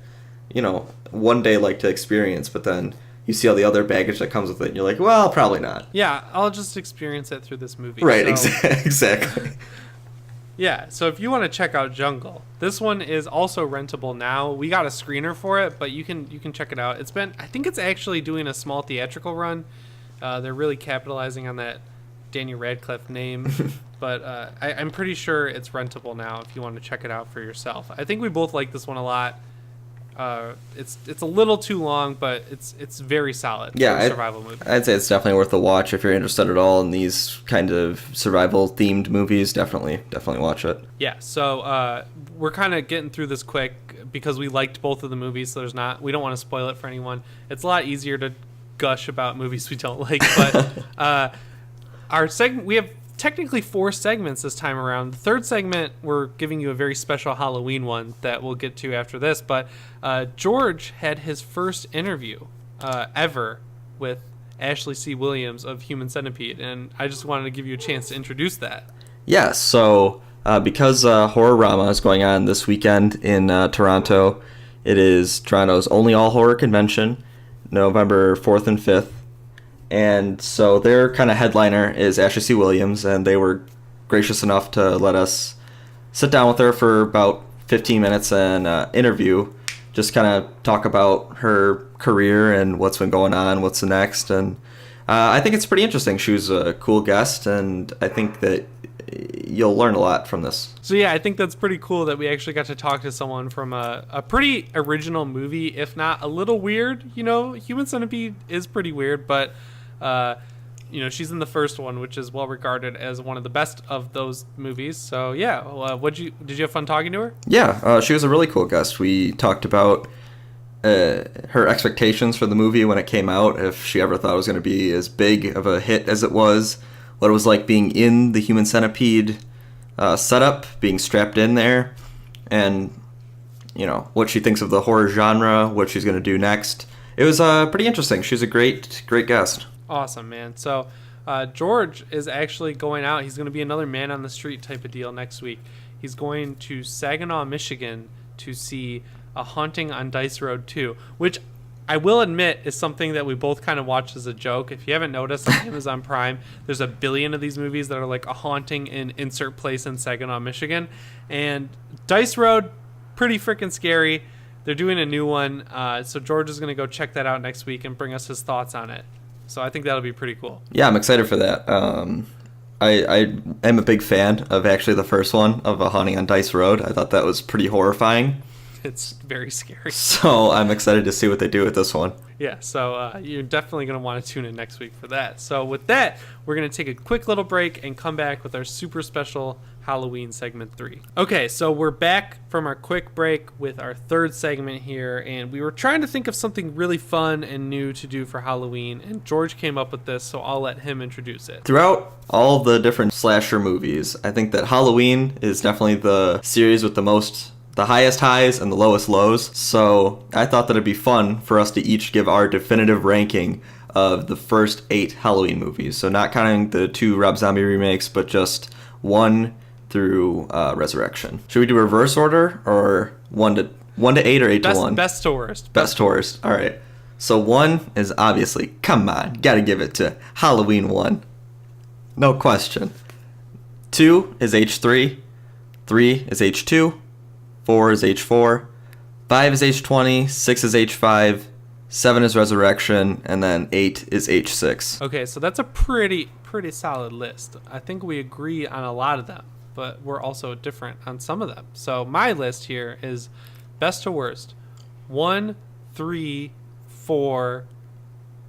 one day like to experience, but then you see all the other baggage that comes with it, and you're like, well, probably not. Yeah, I'll just experience it through this movie. Right, so. Exactly. Yeah, so if you want to check out Jungle, this one is also rentable now. We got a screener for it, but you can check it out. I think it's actually doing a small theatrical run. They're really capitalizing on that Daniel Radcliffe name, but I'm pretty sure it's rentable now if you want to check it out for yourself. I think we both like this one a lot. It's a little too long, but it's very solid. Yeah, for a survival movie. I'd say it's definitely worth a watch if you're interested at all in these kind of survival themed movies. Definitely watch it. Yeah, so we're kind of getting through this quick because we liked both of the movies, so we don't want to spoil it for anyone. It's a lot easier to gush about movies we don't like, but our segment, we have technically 4 segments this time around. The third segment, we're giving you a very special Halloween one that we'll get to after this, but George had his first interview ever with Ashley C. Williams of Human Centipede, and I just wanted to give you a chance to introduce that. Yeah, so because Horrorama is going on this weekend in Toronto, it is Toronto's only all-horror convention, November 4th and 5th. And so their kind of headliner is Ashley C. Williams, and they were gracious enough to let us sit down with her for about 15 minutes and interview, just kind of talk about her career and what's been going on, what's next. And I think it's pretty interesting. She was a cool guest, and I think that you'll learn a lot from this. So yeah, I think that's pretty cool that we actually got to talk to someone from a pretty original movie, if not a little weird. You know, Human Centipede is pretty weird, but she's in the first one, which is well regarded as one of the best of those movies. So yeah, did you have fun talking to her? Yeah, she was a really cool guest. We talked about her expectations for the movie when it came out, if she ever thought it was going to be as big of a hit as it was, what it was like being in the Human Centipede setup, being strapped in there, and what she thinks of the horror genre, what she's going to do next. It was pretty interesting. She's a great guest. Awesome, man. So George is actually going out. He's going to be another man on the street type of deal next week. He's going to Saginaw, Michigan to see A Haunting on Dice Road 2, which I will admit is something that we both kind of watched as a joke. If you haven't noticed, on Amazon Prime, there's a billion of these movies that are like a haunting in insert place in Saginaw, Michigan. And Dice Road, pretty freaking scary. They're doing a new one. So George is going to go check that out next week and bring us his thoughts on it. So I think that'll be pretty cool. Yeah, I'm excited for that. I am a big fan of actually the first one, of A Haunting on Dice Road. I thought that was pretty horrifying. It's very scary. So I'm excited to see what they do with this one. Yeah, so you're definitely going to want to tune in next week for that. So with that, we're going to take a quick little break and come back with our super special Halloween segment 3. Okay, so we're back from our quick break with our third segment here, and we were trying to think of something really fun and new to do for Halloween, and George came up with this, so I'll let him introduce it. Throughout all the different slasher movies, I think that Halloween is definitely the series with the highest highs and the lowest lows. So I thought that it'd be fun for us to each give our definitive ranking of the first 8 Halloween movies. So not counting the 2 Rob Zombie remakes, but just 1 through Resurrection. Should we do reverse order, or 1 to 8 or 8 to 1? Best to worst. Best to worst. All right. So 1 is obviously, come on, gotta give it to Halloween 1. No question. 2 is H3. 3 is H2. 4 is H4, 5 is H20, 6 is H5, 7 is Resurrection, and then 8 is H6. Okay, so that's a pretty solid list. I think we agree on a lot of them, but we're also different on some of them. So my list here is best to worst. 1, 3, 4,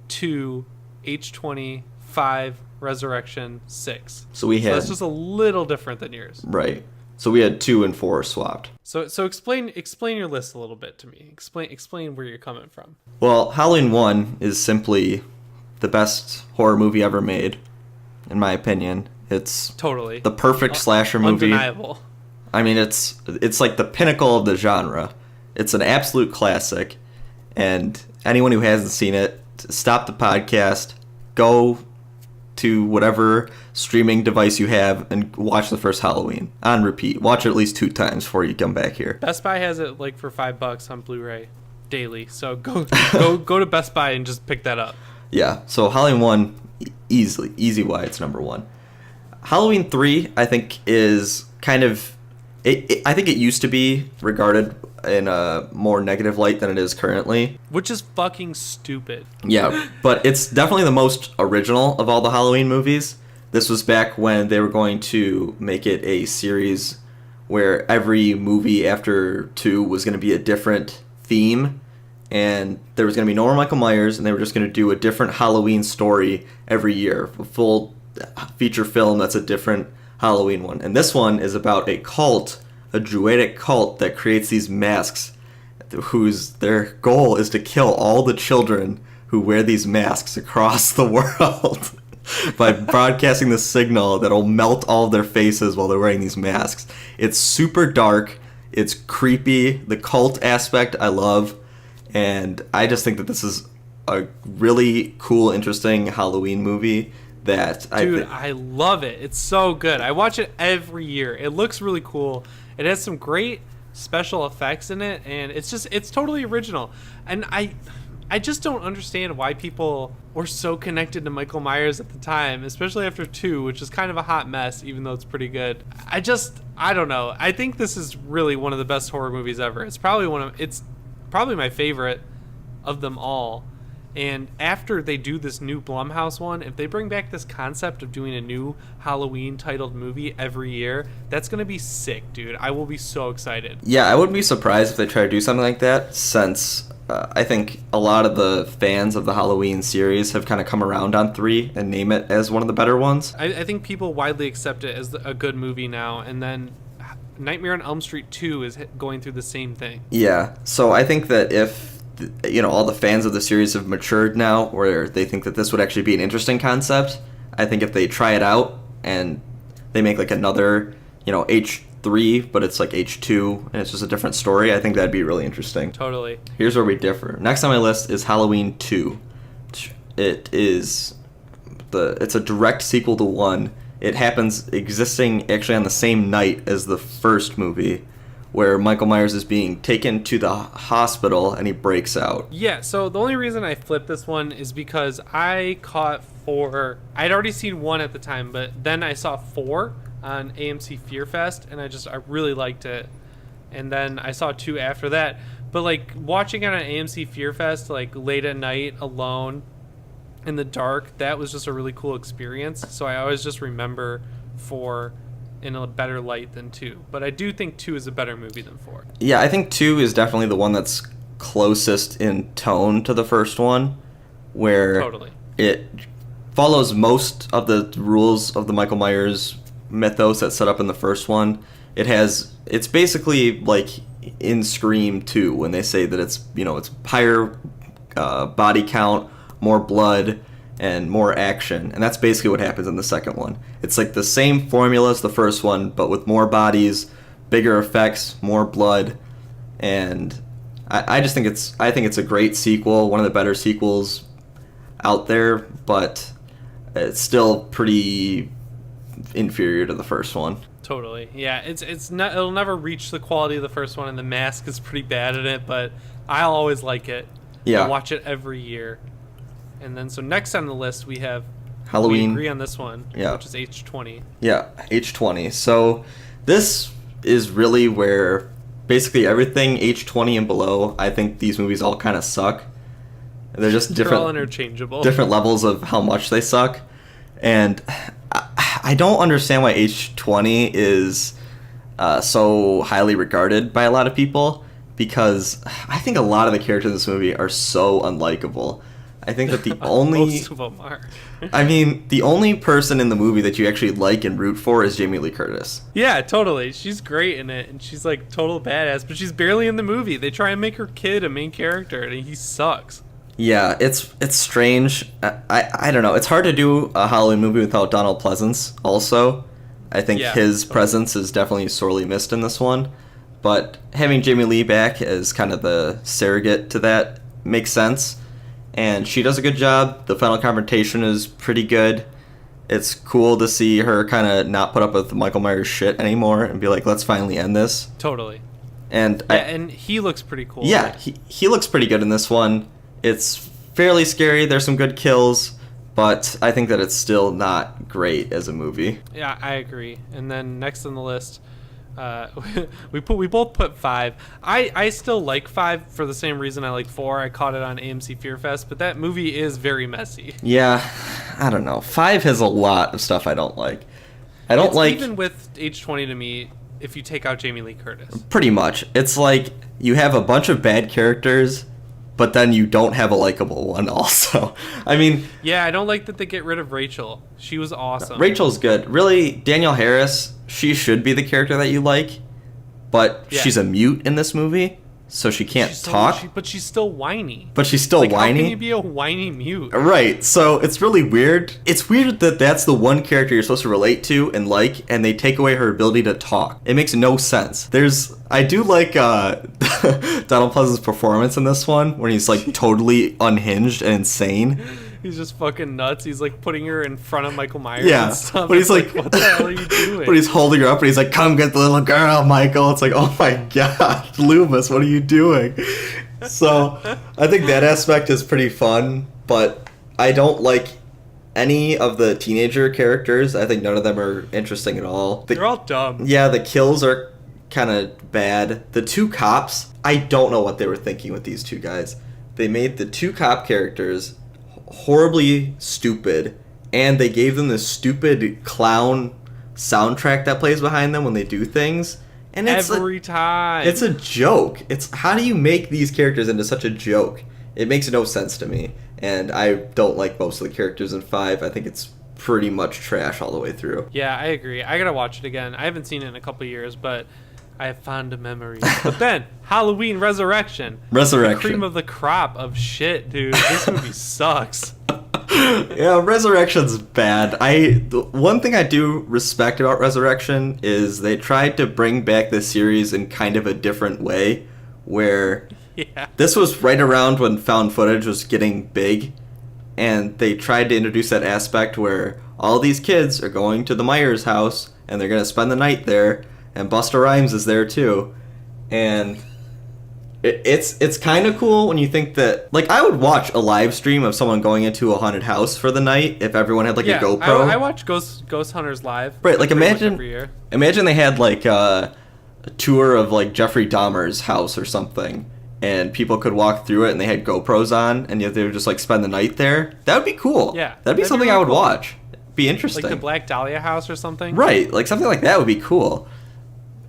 2, H20, 5, Resurrection, 6. So that's just a little different than yours. Right. So we had 2 and 4 swapped. So explain your list a little bit to me. Explain where you're coming from. Well, Halloween 1 is simply the best horror movie ever made, in my opinion. It's totally the perfect slasher movie. Undeniable. I mean, it's like the pinnacle of the genre. It's an absolute classic, and anyone who hasn't seen it, stop the podcast, go to whatever streaming device you have and watch the first Halloween on repeat. Watch it at least 2 times before you come back here. Best Buy has it like for $5 on Blu-ray daily. So go to Best Buy and just pick that up. Yeah. So Halloween 1, easy why it's number 1. Halloween 3, I think, is kind of I think it used to be regarded in a more negative light than it is currently. Which is fucking stupid. Yeah, but it's definitely the most original of all the Halloween movies. This was back when they were going to make it a series where every movie after 2 was going to be a different theme. And there was going to be no more Michael Myers, and they were just going to do a different Halloween story every year. A full feature film that's a different Halloween one. And this one is about a cult, a druidic cult that creates these masks their goal is to kill all the children who wear these masks across the world by broadcasting the signal that'll melt all of their faces while they're wearing these masks. It's super dark. It's creepy. The cult aspect I love. And I just think that this is a really cool, interesting Halloween movie that I love it. It's so good. I watch it every year. It looks really cool. It has some great special effects in it, and it's totally original. And I just don't understand why people were so connected to Michael Myers at the time, especially after 2, which is kind of a hot mess, even though it's pretty good. I don't know. I think this is really one of the best horror movies ever. It's probably my favorite of them all. And after they do this new Blumhouse one, if they bring back this concept of doing a new Halloween titled movie every year, that's going to be sick, dude. I will be so excited. Yeah, I wouldn't be surprised if they try to do something like that, since I think a lot of the fans of the Halloween series have kind of come around on 3 and name it as one of the better ones. I think people widely accept it as a good movie now, and then Nightmare on Elm Street 2 is going through the same thing. Yeah, so I think that if all the fans of the series have matured now, where they think that this would actually be an interesting concept, I think if they try it out and they make like another, H3, but it's like H2 and it's just a different story, I think that'd be really interesting. Totally. Here's where we differ. Next on my list is Halloween 2. It's a direct sequel to 1. It happens existing actually on the same night as the first movie, where Michael Myers is being taken to the hospital and he breaks out. Yeah, so the only reason I flipped this one is because I caught 4. I'd already seen 1 at the time, but then I saw 4 on AMC Fear Fest, and I really liked it. And then I saw 2 after that. But like watching it on AMC Fear Fest, like late at night, alone, in the dark, that was just a really cool experience. So I always just remember 4 in a better light than 2. But I do think 2 is a better movie than 4. Yeah, I think 2 is definitely the one that's closest in tone to the first one, where Totally. It follows most of the rules of the Michael Myers mythos that's set up in the first one. It's basically like in Scream 2 when they say that it's higher body count, more blood, and more action, and that's basically what happens in the second one. It's like the same formula as the first one, but with more bodies, bigger effects, more blood, and I think it's a great sequel, one of the better sequels out there, but it's still pretty inferior to the first one. Totally. Yeah, it's not, it'll never reach the quality of the first one, and the mask is pretty bad in it, but I'll always like it. Yeah. I watch it every year. And then so next on the list we have Halloween. We agree on this one, Yeah. which is H20. Yeah, H20. So this is really where basically everything H20 and below, I think these movies all kind of suck. They're just They're all interchangeable. different levels of how much they suck. And I don't understand why H20 is so highly regarded by a lot of people, because I think a lot of the characters in this movie are so unlikable. I think that the only... Most of them are. I mean, the only person in the movie that you actually like and root for is Jamie Lee Curtis. Yeah, totally. She's great in it, and she's like total badass, but she's barely in the movie. They try and make her kid a main character, and he sucks. Yeah, it's strange. I don't know. It's hard to do a Halloween movie without Donald Pleasance also. I think his presence is definitely sorely missed in this one. But having Jamie Lee back as kind of the surrogate to that makes sense. And she does a good job. The final confrontation is pretty good. It's cool to see her kind of not put up with Michael Myers' shit anymore and be like, let's finally end this. Totally. And and he looks pretty cool. Yeah, right? he looks pretty good in this one. It's fairly scary. There's some good kills, but I think that it's still not great as a movie. Yeah, I agree. And then next on the list, we both put 5. I still like 5 for the same reason I like 4. I caught it on AMC Fear Fest, but that movie is very messy. Yeah, I don't know. 5 has a lot of stuff I don't like. It's like even with H20 to me, if you take out Jamie Lee Curtis. Pretty much. It's like you have a bunch of bad characters, but then you don't have a likable one also. I mean... Yeah, I don't like that they get rid of Rachel. She was awesome. Rachel's good. Really, Danielle Harris, she should be the character that you like, but she's a mute in this movie. so she can't She's talk. but she's still whiny. But she's still whiny. How can you be a whiny mute? Right, so it's really weird. It's weird that that's the one character you're supposed to relate to and like, and they take away her ability to talk. It makes no sense. I do like Donald Pleasance's performance in this one, when he's like totally unhinged and insane. He's just fucking nuts. He's like putting her in front of Michael Myers and stuff. But he's like, what the hell are you doing? But he's holding her up and he's like, come get the little girl, Michael. It's like, oh my god, Loomis, what are you doing? So I think that aspect is pretty fun, but I don't like any of the teenager characters. I think none of them are interesting at all. They're all dumb. Yeah, the kills are kind of bad. The two cops, I don't know what they were thinking with these two guys. They made the two cop characters horribly stupid, and they gave them this stupid clown soundtrack that plays behind them when they do things, and it's every time it's a joke. It's, how do you make these characters into such a joke? It makes no sense to me, and I don't like most of the characters in 5. I think it's pretty much trash all the way through. Yeah, I agree. I gotta watch it again. I haven't seen it in a couple of years, but I have fond memories. But then Halloween Resurrection, the cream of the crop of shit, dude. This movie sucks. Yeah, Resurrection's bad. The one thing I do respect about Resurrection is they tried to bring back the series in kind of a different way, where this was right around when found footage was getting big, and they tried to introduce that aspect where all these kids are going to the Myers house and they're going to spend the night there, and Busta Rhymes is there too. And it's kind of cool when you think that, like, I would watch a live stream of someone going into a haunted house for the night if everyone had like a GoPro. I watch Ghost Hunters live. Right, like imagine every year. Imagine they had like a tour of like Jeffrey Dahmer's house or something, and people could walk through it and they had GoPros on, and yet they would just like spend the night there. That would be cool. Yeah, that'd be something really I would cool. watch. Be interesting. Like the Black Dahlia house or something. Right, like something like that would be cool.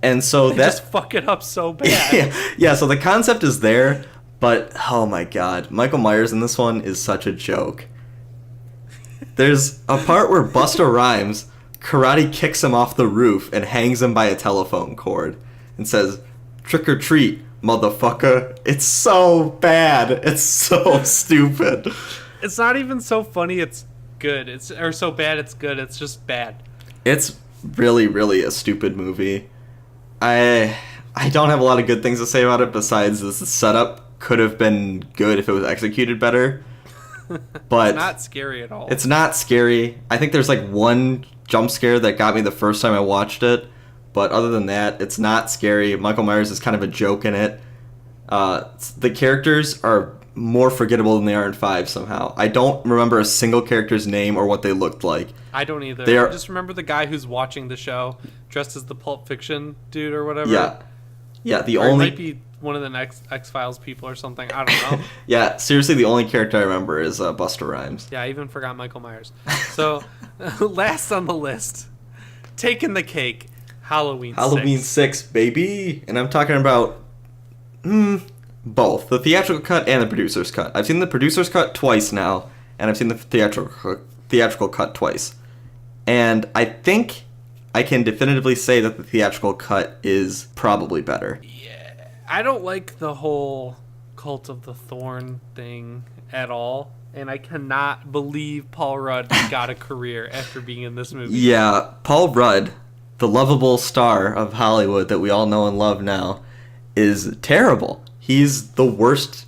And so they just fuck it up so bad. Yeah, so the concept is there, but oh my god, Michael Myers in this one is such a joke. There's a part where Busta Rhymes karate kicks him off the roof and hangs him by a telephone cord and says, "Trick or treat, motherfucker." It's so bad. It's so stupid. It's not even so funny, it's good. Or so bad it's good. It's just bad. It's really, really a stupid movie. I don't have a lot of good things to say about it besides this setup could have been good if it was executed better. But it's not scary at all. It's not scary. I think there's like one jump scare that got me the first time I watched it, but other than that, it's not scary. Michael Myers is kind of a joke in it. The characters are more forgettable than they are in 5 somehow. I don't remember a single character's name or what they looked like. I don't either. I just remember the guy who's watching the show dressed as the Pulp Fiction dude or whatever. Yeah. It might be one of the next X-Files people or something. I don't know. Yeah, seriously, the only character I remember is Busta Rhymes. Yeah, I even forgot Michael Myers. So, last on the list, taking the cake, Halloween 6, baby. And I'm talking about both the theatrical cut and the producer's cut. I've seen the producer's cut twice now, and I've seen the theatrical cut twice. And I think I can definitively say that the theatrical cut is probably better. Yeah, I don't like the whole Cult of the Thorn thing at all, and I cannot believe Paul Rudd got a career after being in this movie. Yeah, Paul Rudd, the lovable star of Hollywood that we all know and love now, is terrible. He's the worst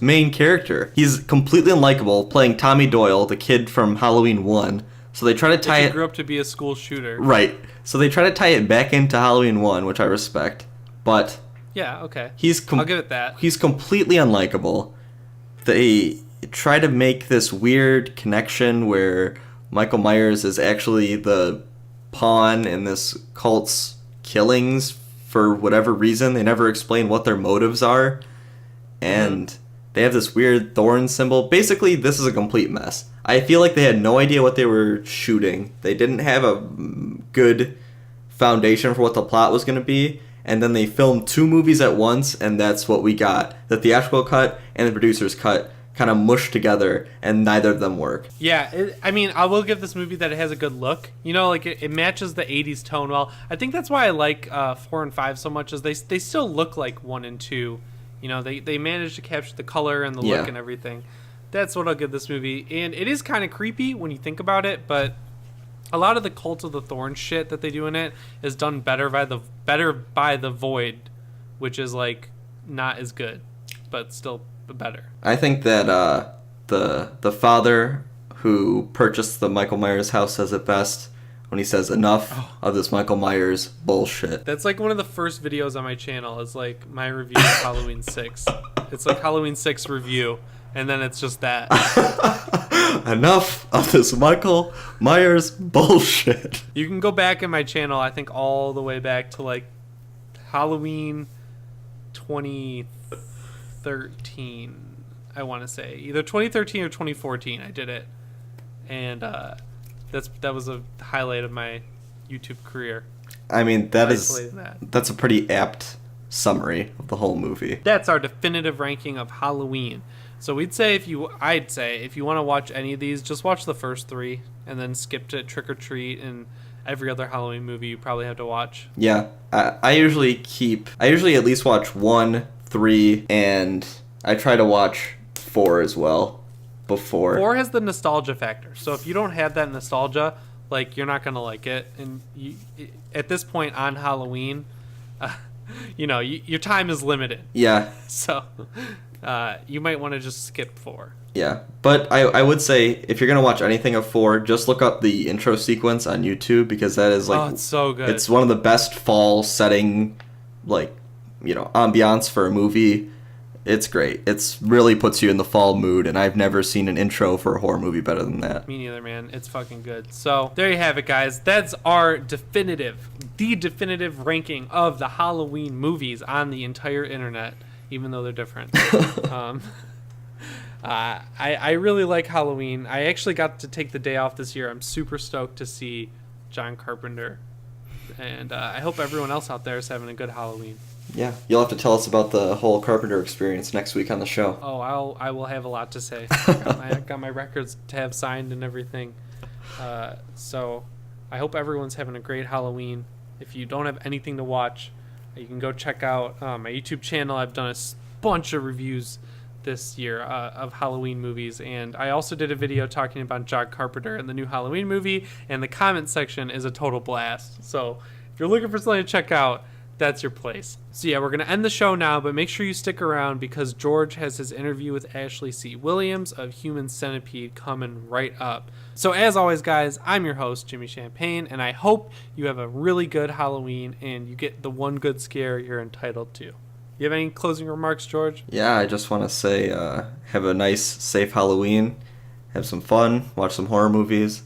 main character. He's completely unlikable, playing Tommy Doyle, the kid from Halloween 1. So they try to tie it... He grew up to be a school shooter. Right. So they try to tie it back into Halloween 1, which I respect. But... Yeah, okay. I'll give it that. He's completely unlikable. They try to make this weird connection where Michael Myers is actually the pawn in this cult's killings for whatever reason. They never explain what their motives are. And they have this weird thorn symbol. Basically, this is a complete mess. I feel like they had no idea what they were shooting. They didn't have a good foundation for what the plot was going to be. And then they filmed 2 movies at once, and that's what we got. The theatrical cut and the producer's cut kind of mushed together, and neither of them work. Yeah, I mean, I will give this movie that it has a good look. You know, like it matches the 80s tone well. I think that's why I like 4 and 5 so much, is they still look like 1 and 2. You know, they managed to capture the color and the look and everything. That's what I'll give this movie. And it is kind of creepy when you think about it, but a lot of the Cult of the Thorn shit that they do in it is done better by the Void, which is like not as good, but still better. I think that the father who purchased the Michael Myers house says it best when he says, enough of this Michael Myers bullshit. That's like one of the first videos on my channel. Is like my review of Halloween 6. It's like Halloween 6 review, and then it's just that. Enough of this Michael Myers bullshit. You can go back in my channel, I think all the way back to like Halloween 2013, I want to say. Either 2013 or 2014 I did it. And that was a highlight of my YouTube career. I mean, that's a pretty apt summary of the whole movie. That's our definitive ranking of Halloween. So I'd say if you want to watch any of these, just watch the first 3 and then skip to Trick or Treat and every other Halloween movie you probably have to watch. Yeah, I usually at least watch 1, 3, and I try to watch 4 as well before. 4 has the nostalgia factor. So if you don't have that nostalgia, like, you're not going to like it. And at this point on Halloween, your time is limited. Yeah. So you might want to just skip 4. Yeah, but I would say if you're going to watch anything of 4, just look up the intro sequence on YouTube, because that is like... it's so good. It's one of the best fall setting, like, ambiance for a movie. It's great. It's really puts you in the fall mood, and I've never seen an intro for a horror movie better than that. Me neither, man. It's fucking good. So there you have it, guys. That's our definitive ranking of the Halloween movies on the entire internet, even though they're different. I really like Halloween. I actually got to take the day off this year. I'm super stoked to see John Carpenter, and I hope everyone else out there is having a good Halloween. Yeah, you'll have to tell us about the whole Carpenter experience next week on the show. Oh, I will have a lot to say. I got my records to have signed and everything. So I hope everyone's having a great Halloween. If you don't have anything to watch, you can go check out my YouTube channel. I've done a bunch of reviews this year of Halloween movies, and I also did a video talking about John Carpenter and the new Halloween movie, and the comment section is a total blast. So if you're looking for something to check out, that's your place. So yeah, we're going to end the show now, but make sure you stick around, because George has his interview with Ashley C. Williams of Human Centipede coming right up. So as always, guys, I'm your host, Jimmy Champagne, and I hope you have a really good Halloween and you get the one good scare you're entitled to. You have any closing remarks, George? Yeah, I just want to say have a nice, safe Halloween, have some fun, watch some horror movies,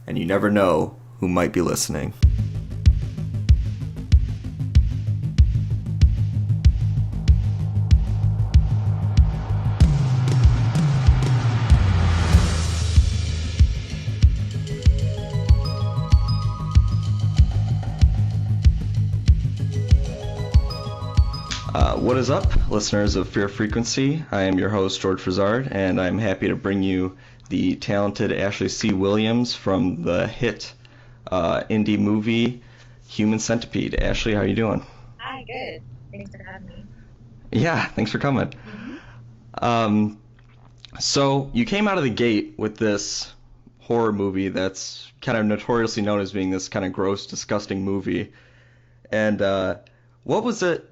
and you never know who might be listening. What is up, listeners of Fear Frequency? I am your host, George Frizard, and I'm happy to bring you the talented Ashley C. Williams from the hit indie movie Human Centipede. Ashley, how are you doing? Hi, good. Thanks for having me. Yeah, thanks for coming. Mm-hmm. So you came out of the gate with this horror movie that's kind of notoriously known as being this kind of gross, disgusting movie. And what was it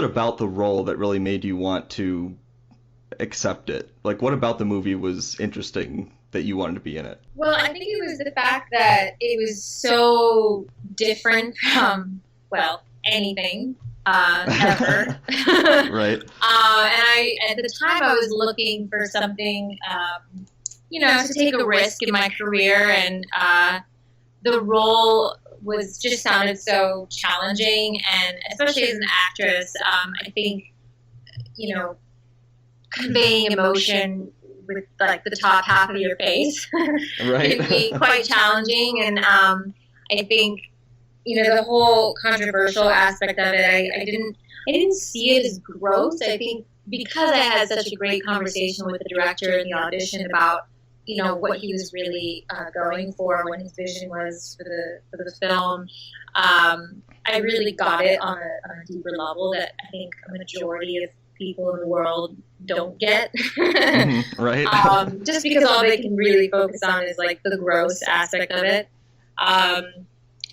about the role that really made you want to accept it? Like, what about the movie was interesting that you wanted to be in it? Well, I think it was the fact that it was so different from, anything ever. Right. And at the time I was looking for something, to take a risk in my career, and the role just sounded so challenging, and especially as an actress, I think, conveying emotion with like the top half of your face right. can be quite challenging, and I think the whole controversial aspect of it, I didn't see it as gross. I think because I had such a great conversation with the director in the audition about, you know, what he was really going for, what his vision was for the film, I really got it on a deeper level that I think a majority of people in the world don't get. Right. Just because all they can really focus on is like the gross aspect of it.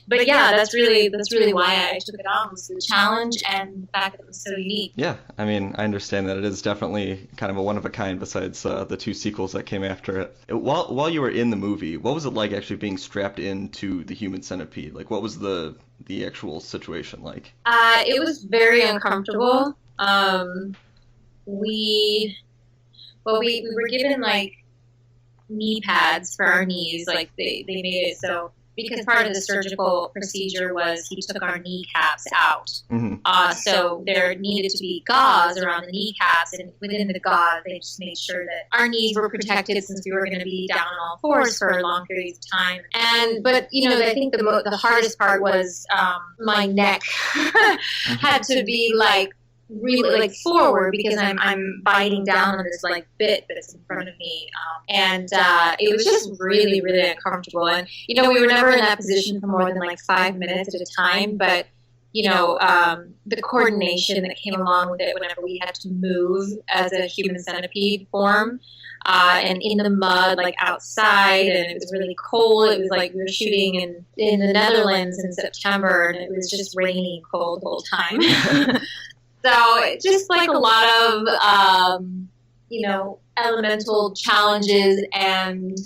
But yeah, that's really why I took it on, was the challenge and the fact that it was so unique. Yeah, I mean, I understand that it is definitely kind of a one of a kind besides the 2 sequels that came after it. While you were in the movie, what was it like actually being strapped into the human centipede? Like, what was the actual situation like? It was very uncomfortable. We were given like knee pads for our knees, like they made it so, because part of the surgical procedure was he took our kneecaps out. So there needed to be gauze around the kneecaps, and within the gauze, they just made sure that our knees were protected since we were going to be down on all fours for long periods of time. But you know, I think the hardest part was my neck had to be like really like forward, because I'm biting down on this like bit that's in front of me, and it was just really, really uncomfortable. And you know, we were never in that position for more than like 5 minutes at a time, but you know, the coordination that came along with it whenever we had to move as a human centipede form, and in the mud, like outside, and it was really cold. It was like we were shooting in the Netherlands in September, and it was just rainy and cold the whole time. So just like a lot of, you know, elemental challenges, and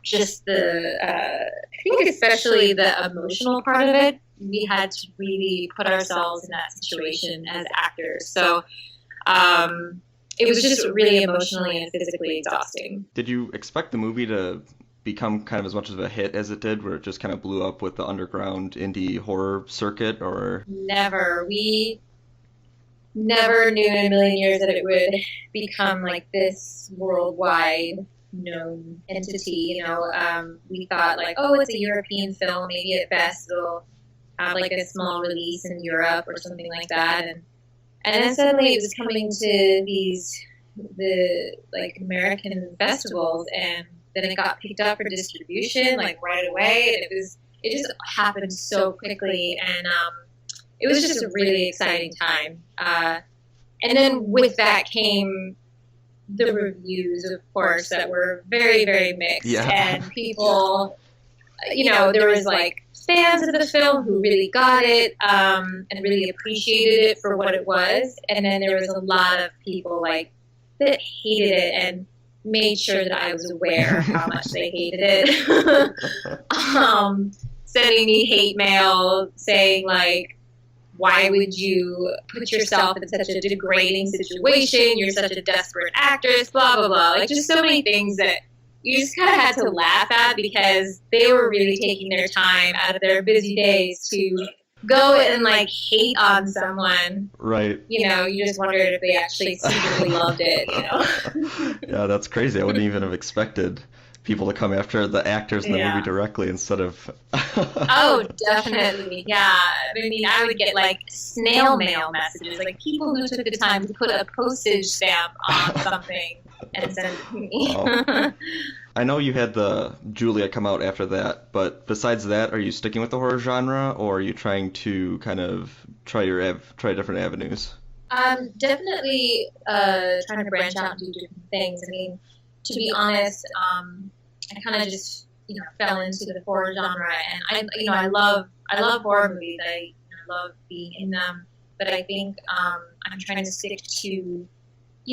just I think especially the emotional part of it, we had to really put ourselves in that situation as actors. So it was just really emotionally and physically exhausting. Did you expect the movie to become kind of as much of a hit as it did, where it just kind of blew up with the underground indie horror circuit, or? Never. We never knew in a million years that it would become like this worldwide known entity. You know, we thought like, oh, it's a European film. Maybe at best it'll have like a small release in Europe or something like that. And then suddenly it was coming to the like American festivals, and then it got picked up for distribution like right away, and it just happened so quickly, and it was just a really exciting time. And then with that came the reviews, of course, that were very, very mixed. Yeah. And people, you know, there was like fans of the film who really got it, and really appreciated it for what it was, and then there was a lot of people like that hated it and made sure that I was aware of how much they hated it. Sending me hate mail saying like, why would you put yourself in such a degrading situation? You're such a desperate actress, blah, blah, blah. Like just so many things that you just kind of had to laugh at, because they were really taking their time out of their busy days to go and like hate on someone. Right. You know, you just wondered if they actually secretly loved it, you know? Yeah, that's crazy. I wouldn't even have expected people to come after the actors in the movie directly instead of... Oh, definitely. Yeah. I mean, I would get like snail mail messages, like people who took the time to put a postage stamp on something and send it to me. Oh. I know you had the Julia come out after that, but besides that, are you sticking with the horror genre, or are you trying to kind of try different avenues? Definitely trying to branch out and do different things. I mean, to be honest, I kind of just, you know, fell into the horror genre, and I love horror movies. I love being in them, but I think I'm trying to stick to, you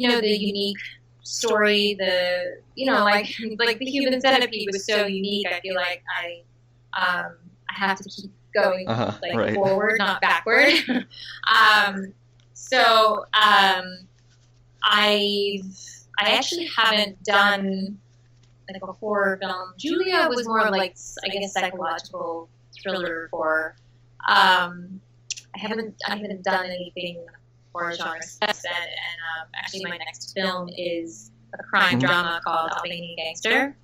know, the unique story, like the human centipede was so unique. I feel like I have to keep going right. forward, not backward. So I actually haven't done like a horror film. Julia was more of like, I guess, psychological thriller horror. I haven't done anything horror genre since then, and actually my next film is a crime drama called Albanian Gangster,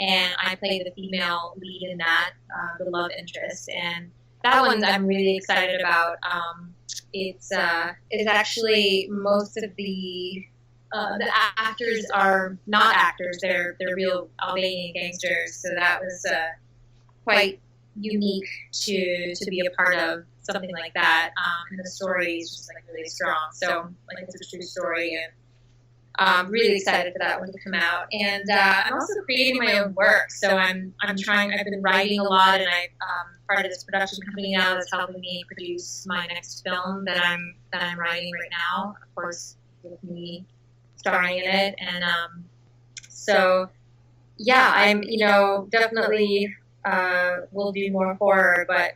and I play the female lead in that, the love interest, and that one I'm really excited about. It's actually most of the actors are not actors; they're real Albanian gangsters. So that was quite unique to be a part of something like that. And the story is just like really strong. So like it's a true story, and I'm really excited for that one to come out. And I'm also creating my own work. So I'm trying. I've been writing a lot, and I'm part of this production company now that's helping me produce my next film that I'm writing right now. Of course, with me starring in it, and so yeah, I'm definitely will do more horror, but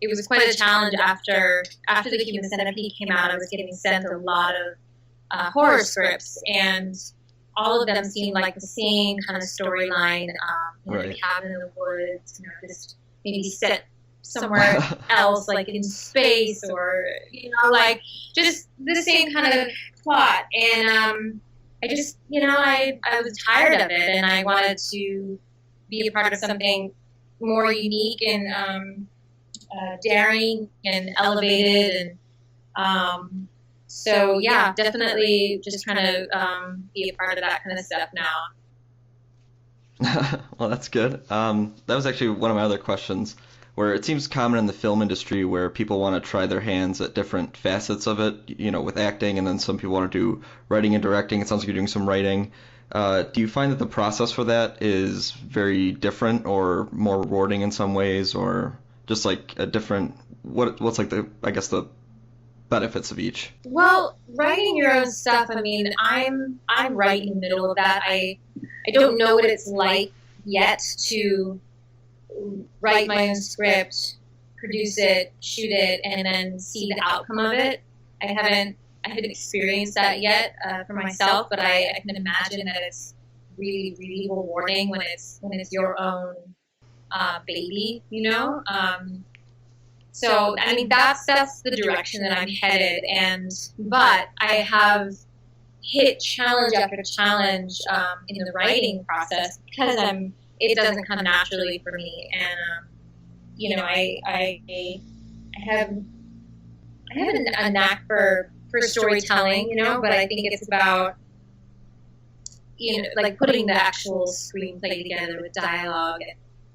it was quite a challenge after the Human Centipede came out. I was getting sent a lot of horror scripts, and all of them seemed like the same kind of storyline. Right. The cabin in the woods, just maybe set somewhere else, like in space, or like just the same kind of plot. And I just, I was tired of it, and I wanted to be a part of something more unique and daring and elevated, and so yeah, definitely just trying to be a part of that kind of stuff now. Well, that's good. That was actually one of my other questions, where it seems common in the film industry where people want to try their hands at different facets of it, with acting, and then some people want to do writing and directing. It sounds like you're doing some writing. Do you find that the process for that is very different or more rewarding in some ways, or just like a different, what's like the benefits of each? Well, writing your own stuff, I mean, I'm right in the middle of that. I don't know what it's like yet to write my own script, produce it, shoot it, and then see the outcome of it. I haven't experienced that yet for myself, but I can imagine that it's really, really rewarding when it's your own baby, So I mean that's the direction that I'm headed, but I have hit challenge after challenge in the writing process because it doesn't come naturally for me, and I have a knack for storytelling, but I think it's about like putting the actual screenplay together with dialogue.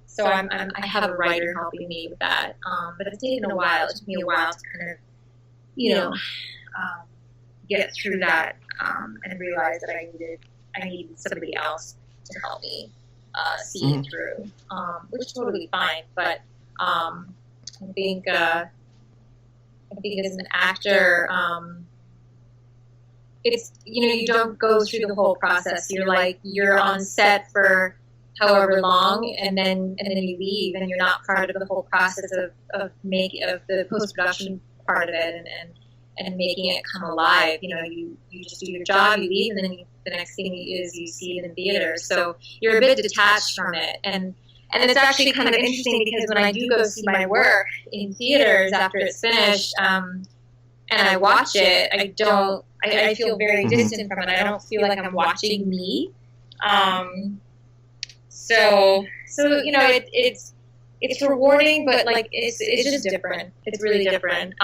So I have a writer helping me with that, but it's taken a while. It took me a while to kind of get through that and realize that I needed somebody else to help me see it through, which is totally fine. But I think as an actor, it's you don't go through the whole process. You're on set for however long, and then you leave, and you're not part of the whole process of the post-production part of it and making it come alive. You just do your job, you leave, and then the next thing is you see it in theaters. So you're a bit detached from it, and it's actually kind of interesting because when I do go see my work in theaters after it's finished, and I watch it, I feel very distant from it. I don't feel like I'm watching me. So it's rewarding, but like it's just different. It's really different.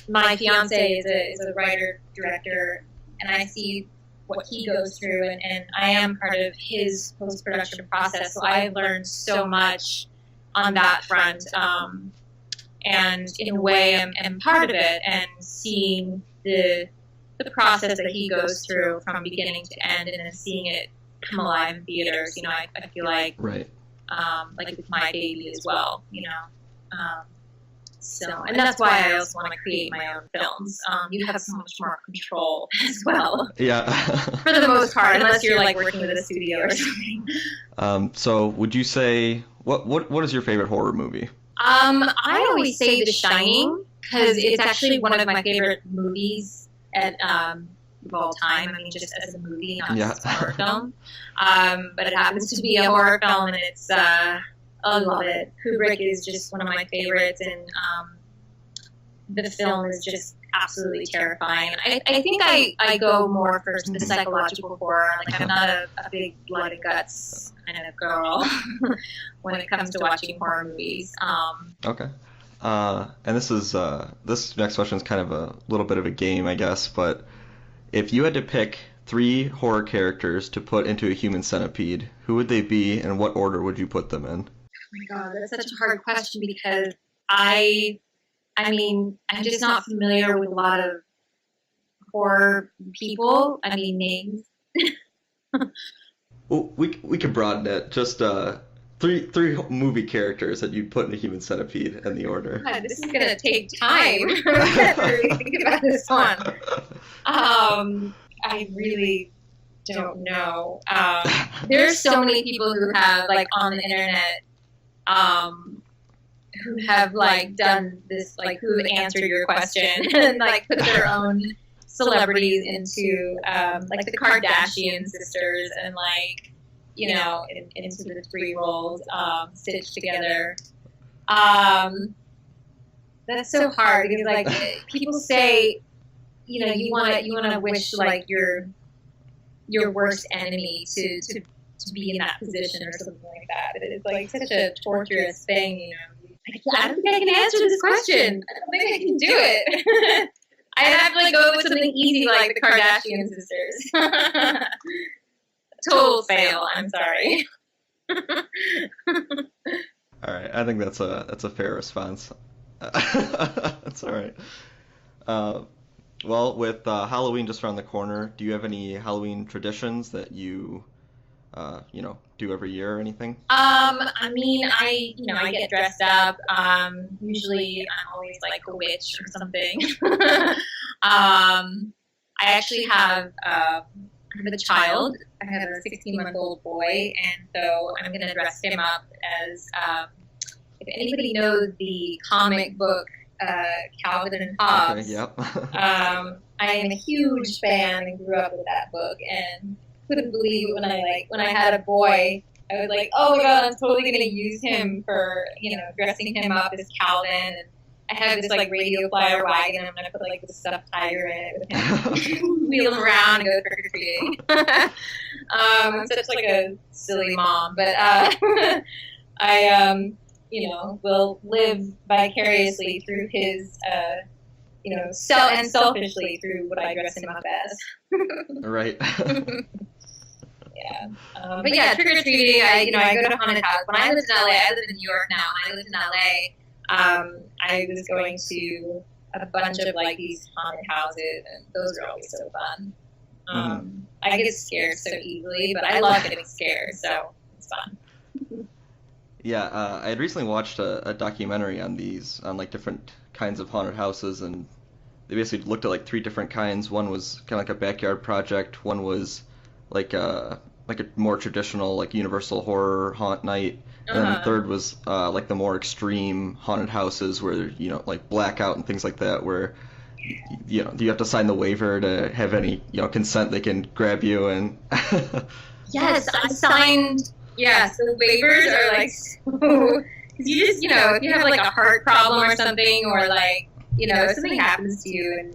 My fiance is a writer director, and I see what he goes through, and I am part of his post-production process. So I've learned so much on that front, and in a way, I'm part of it, and seeing the process that he goes through from beginning to end, and then seeing it come alive in theaters. I feel like right. Like with my baby as well. So, and that's why I also want to create my own films. You have so much more control as well. Yeah. For the most part, unless you're like working with a studio or something. So would you say what is your favorite horror movie? I always say The Shining because it's actually one of my favorite movies of all time. I mean, just as a movie, not just a horror film. But it happens to be a horror film, and it's I love it. Kubrick is just one of my favorites, and the film is just absolutely terrifying. I think I go more for the psychological horror. Like, I'm not a big blood and guts kind of girl when it comes to watching horror movies. Okay. And this next question is kind of a little bit of a game, I guess, but if you had to pick 3 horror characters to put into a human centipede, who would they be, and what order would you put them in? Oh my god, that's such a hard question because I mean, I'm just not familiar with a lot of horror people. I mean, names. Well, we could broaden it. Just three movie characters that you'd put in a human centipede in the order. God, this is gonna take time to really think about this one. I really don't know. There's so many people who have, like, on the internet, who have, like, done this, like, who have answered your question and, like, put their own celebrities into, like, the Kardashian sisters and, like, you know, into the 3 roles stitched together. That's so hard because, like, people say, you know, you wanna wish, like, your worst enemy to be in that position or something like that. But it's, like, such a torturous thing, you know. I don't think I can answer this question. I don't think I can do it. I have to, like, go with something easy like the Kardashian sisters. Total fail. I'm sorry. All right, I think that's a fair response. That's all right. Well, with Halloween just around the corner, do you have any Halloween traditions that you do every year or anything? I mean, I get dressed up. Usually I'm always like a witch or something. I actually have a child. I have a 16-month-old boy, and so I'm going to dress him up as, if anybody knows the comic book, Calvin and Hobbes. Okay, yep. I am a huge fan and grew up with that book, and couldn't believe it when I had a boy. I was like, oh my god, I'm totally going to use him for, you know, dressing him up as Calvin. And I have this, like, radio flyer wagon, and I'm going to put, like, this stuffed tiger in it with him, wheel him around and go trick-or-treating. I'm such, like, a silly mom, but I, you know, will live vicariously through his, you know, and selfishly through what I dress him up as. Right. Yeah. But yeah, trick-or-treating, I go to haunted house. When I lived in LA, I live in New York now. When I lived in LA, I was going to a bunch of, like, these haunted houses, and those are always so fun. I get scared so easily, but I love getting scared, so it's fun. Yeah, I had recently watched a documentary on like different kinds of haunted houses, and they basically looked at, like, 3 different kinds. One was kind of like a backyard project. One was like a more traditional, like, Universal horror haunt night. And then the third was like the more extreme haunted houses where, you know, like blackout and things like that, where you know you have to sign the waiver to have any, you know, consent. They can grab you and. Yes, I signed. Yes, the waivers are, like, so. Because you just, you know, if you have, like, a heart problem or something, or, like, you know, if something happens to you and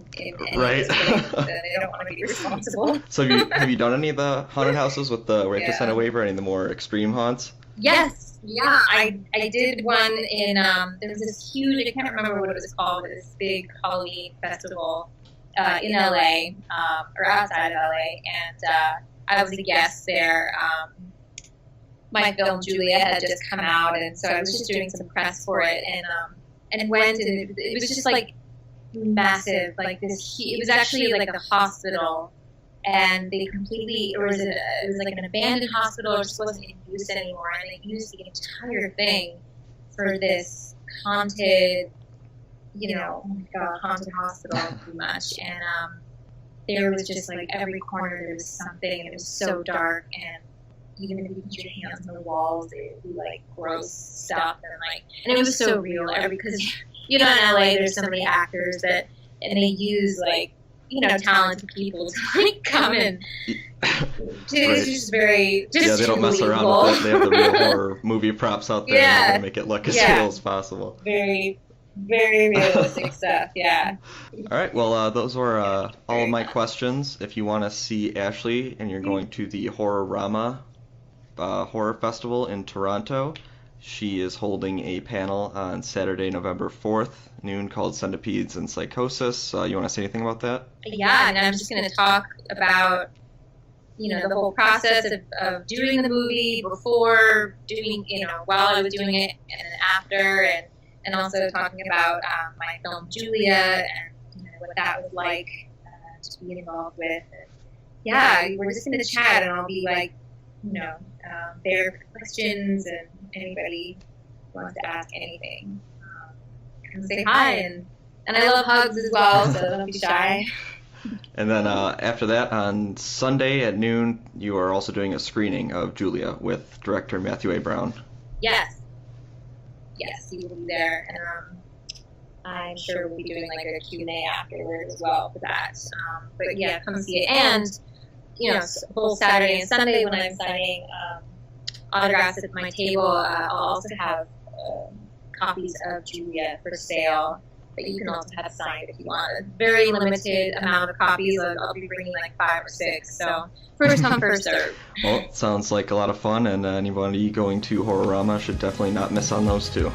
right. They don't want to be responsible. So have you done any of the haunted houses with the where you have to sign a waiver? Any of the more extreme haunts? Yes, yeah, I did one in there was this huge, I can't remember what it was called, but this big Halloween festival in LA or outside of LA, and I was a guest there. My film Julia had just come out, and so I was just doing some press for it, and went, and it was just, like, massive, like this. It was actually like a hospital, and they completely, it was like an abandoned hospital. It just wasn't in use anymore, and they used the entire thing for this haunted, you know, oh my god, haunted hospital, pretty much. And there was just, like, every corner there was something, and it was so dark, and even if you put your hands on the walls, it would be, like, gross stuff, and it was so real. Because, you know, in LA, there's so many actors and they use, like, you know, talented people to, like, come and it's just very, just they don't mess believable. Around with it. They have the real horror movie props out there, and they make it look as real as possible. Very, Very realistic stuff, yeah. All right, well, those were all of my questions. If you want to see Ashley and you're going to the Horrorama Horror Festival in Toronto, she is holding a panel on Saturday, November 4th, noon, called Centipedes and Psychosis. You want to say anything about that? Yeah, and I'm just going to talk about, the whole process of doing the movie, before doing, while I was doing it, and then after, and also talking about my film Julia, and what that was like to be involved with. And yeah, we're just going to chat, and I'll be like, there for questions, and anybody who wants to ask anything, come say hi, and I love hugs as well, so don't be shy. And then after that, on Sunday at noon, you are also doing a screening of Julia with director Matthew A. Brown. Yes, he will be there, and I'm sure we'll be doing like a Q&A afterward as well for that. But yeah, come see it. And both Saturday and Sunday when I'm signing autographs at my table, I'll also have copies of Julia for sale that you can also have signed if you want. A very limited amount of copies. I'll be bringing like 5 or 6. So first come, first serve. Well, it sounds like a lot of fun, and anybody going to Horrorama should definitely not miss on those two.